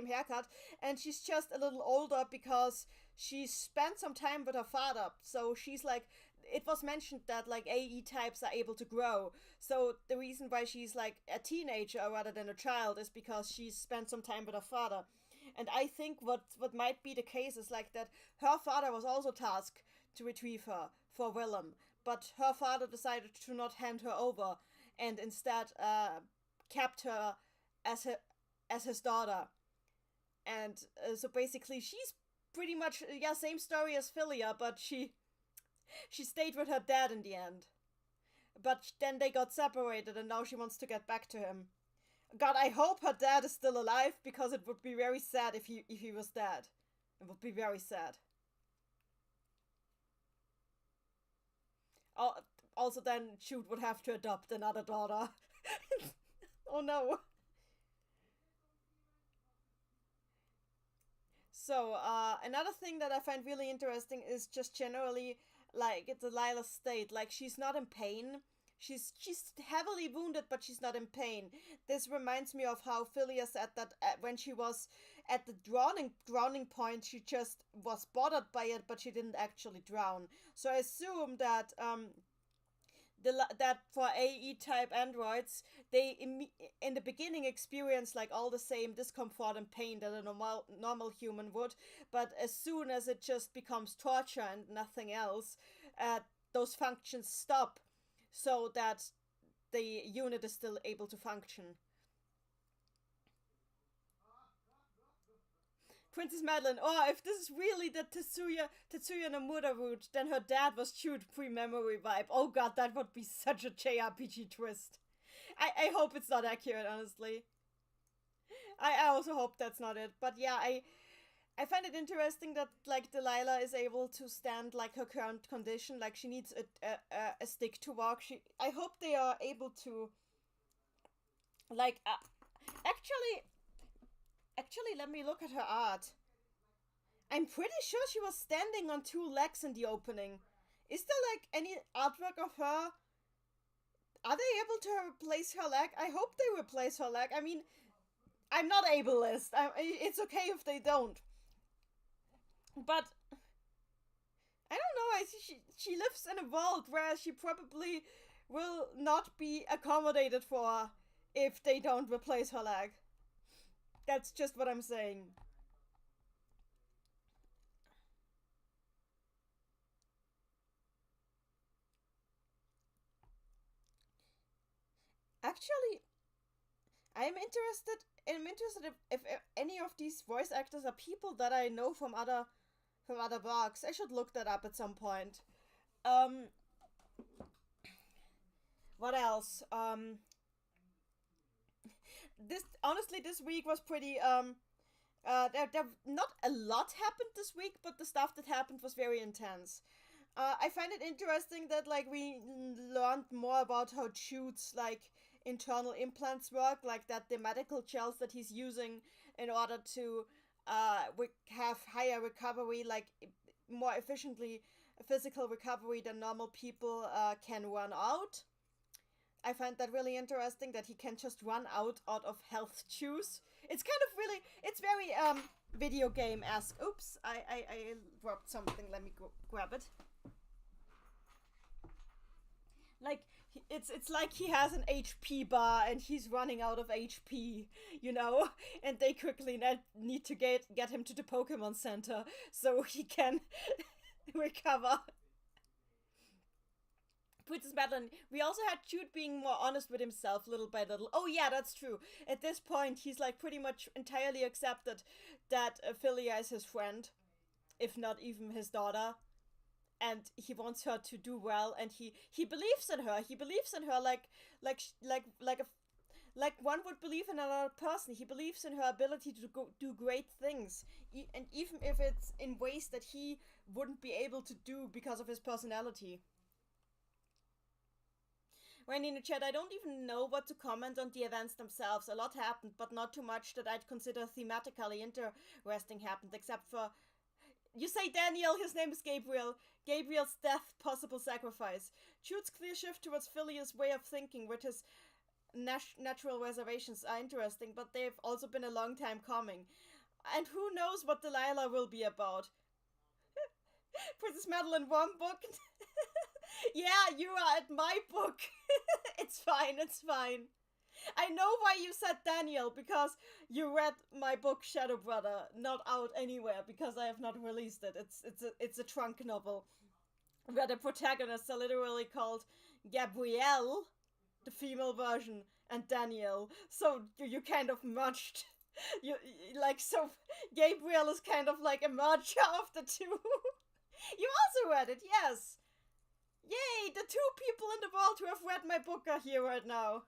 haircut, and she's just a little older because she spent some time with her father. So she's like, it was mentioned that like AE types are able to grow. So the reason why she's like a teenager rather than a child is because she's spent some time with her father. And I think what might be the case is like that her father was also tasked to retrieve her for Willem, but her father decided to not hand her over and instead kept her as his daughter. And so basically she's pretty much, same story as Philia, but she stayed with her dad in the end. But then they got separated and now she wants to get back to him. God, I hope her dad is still alive, because it would be very sad if he was dead. It would be very sad. Also, then Jude would have to adopt another daughter. Oh no. So, another thing that I find really interesting is just generally, like, Delilah's state. Like, she's not in pain. She's heavily wounded, but she's not in pain. This reminds me of how Philia said that when she was at the drowning point, she just was bothered by it, but she didn't actually drown. So I assume that that for AE type androids, they in the beginning experience like all the same discomfort and pain that a normal human would, but as soon as it just becomes torture and nothing else, those functions stop, so that the unit is still able to function. Princess Madeline, oh, if this is really the Tetsuya Nomura route, then her dad was Jude pre-memory vibe. Oh god, that would be such a JRPG twist. I hope it's not accurate, honestly. I also hope that's not it. But yeah, I find it interesting that like Delilah is able to stand like her current condition. Like she needs a stick to walk. I hope they are able to like actually let me look at her art. I'm pretty sure she was standing on two legs in the opening. Is there like any artwork of her? Are they able to replace her leg? I hope they replace her leg. I mean, I'm not ableist. It's okay if they don't. But I don't know. I see she lives in a world where she probably will not be accommodated for if they don't replace her leg. That's just what I'm saying. Actually, I'm interested if any of these voice actors are people that I know from other blogs. I should look that up at some point. What else? This week was pretty there not a lot happened this week, but the stuff that happened was very intense. I find it interesting that like we learned more about how Jude's like internal implants work, like that the medical gels that he's using in order to have higher recovery, like more efficiently physical recovery than normal people can run out. I find that really interesting that he can just run out of health juice. It's kind of really, it's very video game-esque. Oops, I dropped something. Let me grab it. It's like he has an HP bar and he's running out of HP, you know, and they quickly need to get him to the Pokemon Center so he can recover. Princess Madeline, we also had Jude being more honest with himself little by little. Oh yeah, that's true. At this point, he's like pretty much entirely accepted that Philia is his friend, if not even his daughter. And he wants her to do well, and he believes in her. He believes in her like one would believe in another person. He believes in her ability to do great things, and even if it's in ways that he wouldn't be able to do because of his personality. Randy in the chat, I don't even know what to comment on the events themselves. A lot happened, but not too much that I'd consider thematically interesting happened, except for... You say Daniel, his name is Gabriel. Gabriel's death, possible sacrifice. Jude's clear shift towards Philia's way of thinking with his natural reservations are interesting, but they've also been a long time coming. And who knows what Delilah will be about. Princess Madeline, one book? Yeah, you are at my book. It's fine, it's fine. I know why you said Daniel, because you read my book Shadow Brother, not out anywhere, because I have not released it. It's a trunk novel, where the protagonists are literally called Gabrielle, the female version, and Daniel. So you kind of merged. So Gabriel is kind of like a merger of the two. You also read it, yes. Yay, the two people in the world who have read my book are here right now.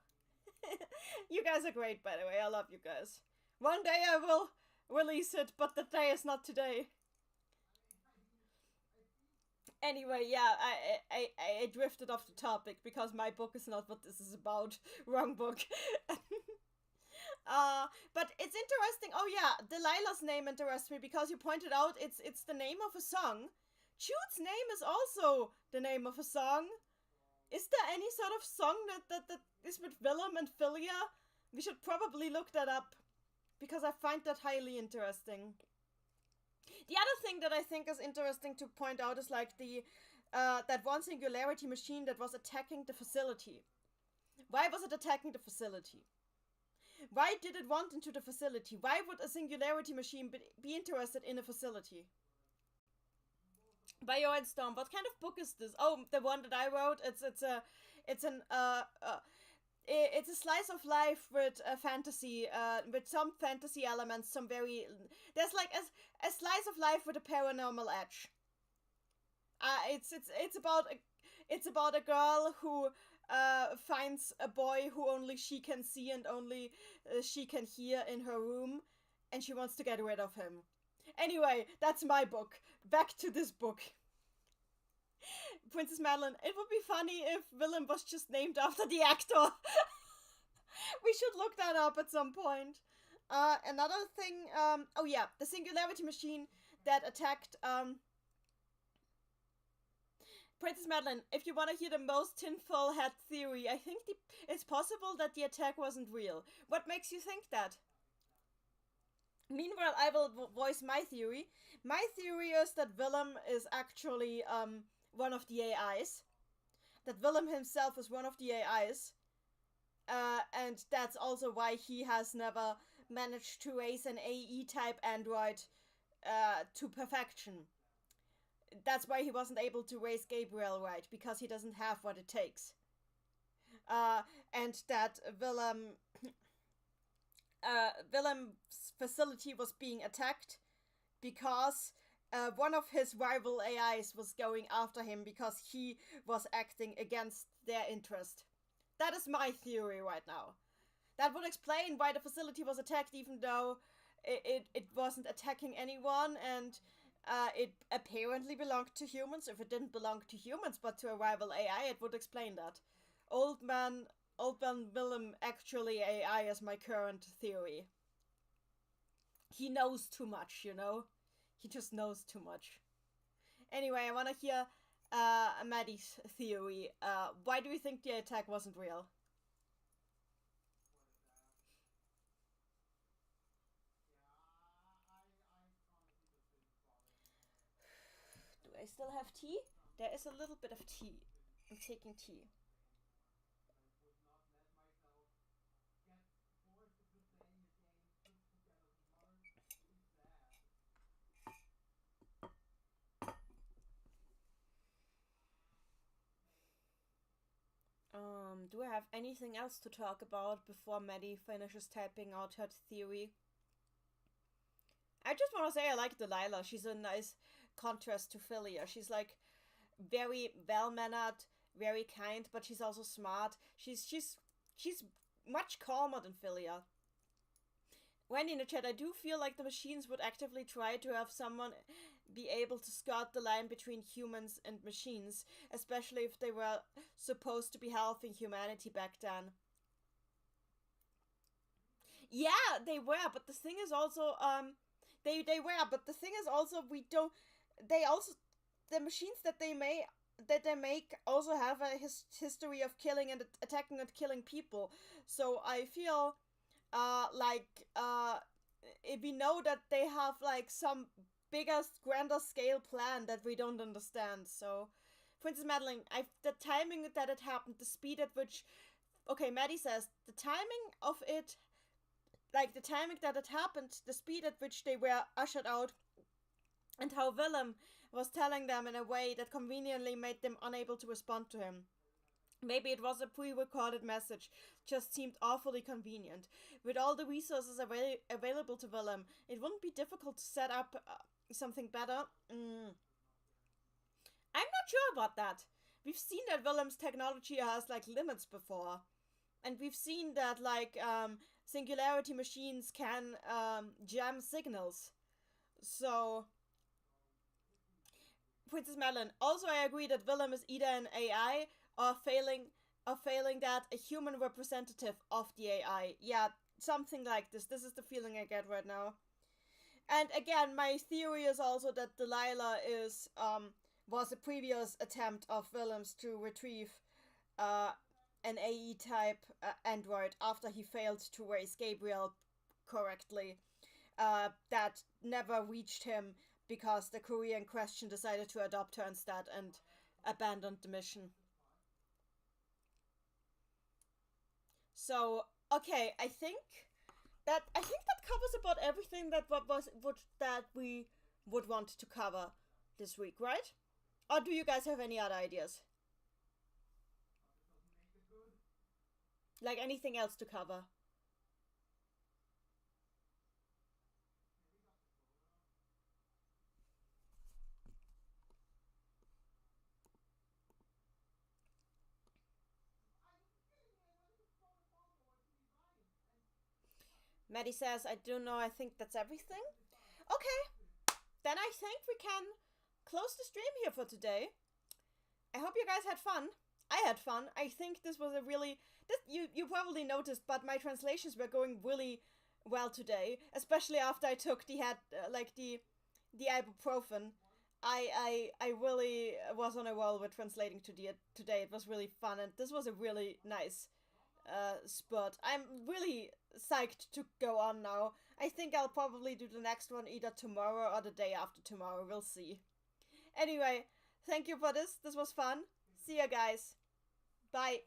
You guys are great, by the way. I love you guys. One day I will release it, but the day is not today. Anyway, yeah, I drifted off the topic because my book is not what this is about. Wrong book. But it's interesting. Oh yeah, Delilah's name interests me because you pointed out it's the name of a song. Jude's name is also the name of a song. Is there any sort of song that is with Willem and Philia? We should probably look that up, because I find that highly interesting. The other thing that I think is interesting to point out is like that one singularity machine that was attacking the facility. Why was it attacking the facility? Why did it want into the facility? Why would a singularity machine be interested in a facility? Bio and Storm, what kind of book is this? Oh, the one that I wrote. It's a slice of life with a fantasy, with some fantasy elements, there's like a slice of life with a paranormal edge. It's about a girl who finds a boy who only she can see and only she can hear in her room, and she wants to get rid of him. Anyway, that's my book. Back to this book. Princess Madeline, it would be funny if Willem was just named after the actor. We should look that up at some point. Another thing, oh yeah, the singularity machine that attacked, Princess Madeline, if you want to hear the most tinfoil hat theory, I think it's possible that the attack wasn't real. What makes you think that? Meanwhile, I will voice my theory. My theory is that Willem is actually one of the AIs. That Willem himself is one of the AIs. And that's also why he has never managed to raise an AE-type android to perfection. That's why he wasn't able to raise Gabriel right, because he doesn't have what it takes. And that Willem's facility was being attacked because one of his rival AIs was going after him because he was acting against their interest. That is my theory right now. That would explain why the facility was attacked, even though it wasn't attacking anyone, and it apparently belonged to humans. If it didn't belong to humans but to a rival AI, it would explain that. Old man Willem actually AI is my current theory. He knows too much, you know? He just knows too much. Anyway, I want to hear Maddie's theory. Why do you think the attack wasn't real? Do I still have tea? There is a little bit of tea. I'm taking tea. Do I have anything else to talk about before Maddie finishes typing out her theory? I just want to say I like Delilah. She's a nice contrast to Philia. She's like very well-mannered, very kind, but she's also smart. She's much calmer than Philia. Wendy in the chat, I do feel like the machines would actively try to have someone be able to skirt the line between humans and machines, especially if they were supposed to be helping humanity back then. Yeah, they were, but the thing is also, they were, but the thing is also, the machines that they make also have a history of killing and attacking and killing people. So I feel we know that they have like some biggest, grander scale plan that we don't understand. So, Princess Madeline, the timing that it happened, the speed at which, okay, Maddie says the timing of it, like the timing that it happened, the speed at which they were ushered out, and how Willem was telling them in a way that conveniently made them unable to respond to him. Maybe it was a pre-recorded message, just seemed awfully convenient. With all the resources available to Willem, it wouldn't be difficult to set up something better. I'm not sure about that. We've seen that Willem's technology has like limits before. And we've seen that like singularity machines can jam signals. So, Princess Madeline, also I agree that Willem is either an AI or failing that a human representative of the AI. Yeah, something like this. This is the feeling I get right now. And again, my theory is also that Delilah was a previous attempt of Willem's to retrieve an AE type android after he failed to raise Gabriel correctly. That never reached him because the courier in question decided to adopt her instead and abandoned the mission. So, okay, I think that covers about everything that we would want to cover this week, right? Or do you guys have any other ideas? Like anything else to cover? Maddie says, I don't know, I think that's everything. Okay, then I think we can close the stream here for today. I hope you guys had fun. I had fun. I think this was a really... You probably noticed, but my translations were going really well today. Especially after I took the ibuprofen. I really was on a roll with translating today. It was really fun, and this was a really nice spurt. I'm really psyched to go on now. I think I'll probably do the next one either tomorrow or the day after tomorrow. We'll see. Anyway, thank you for this. This was fun. See ya, guys. Bye.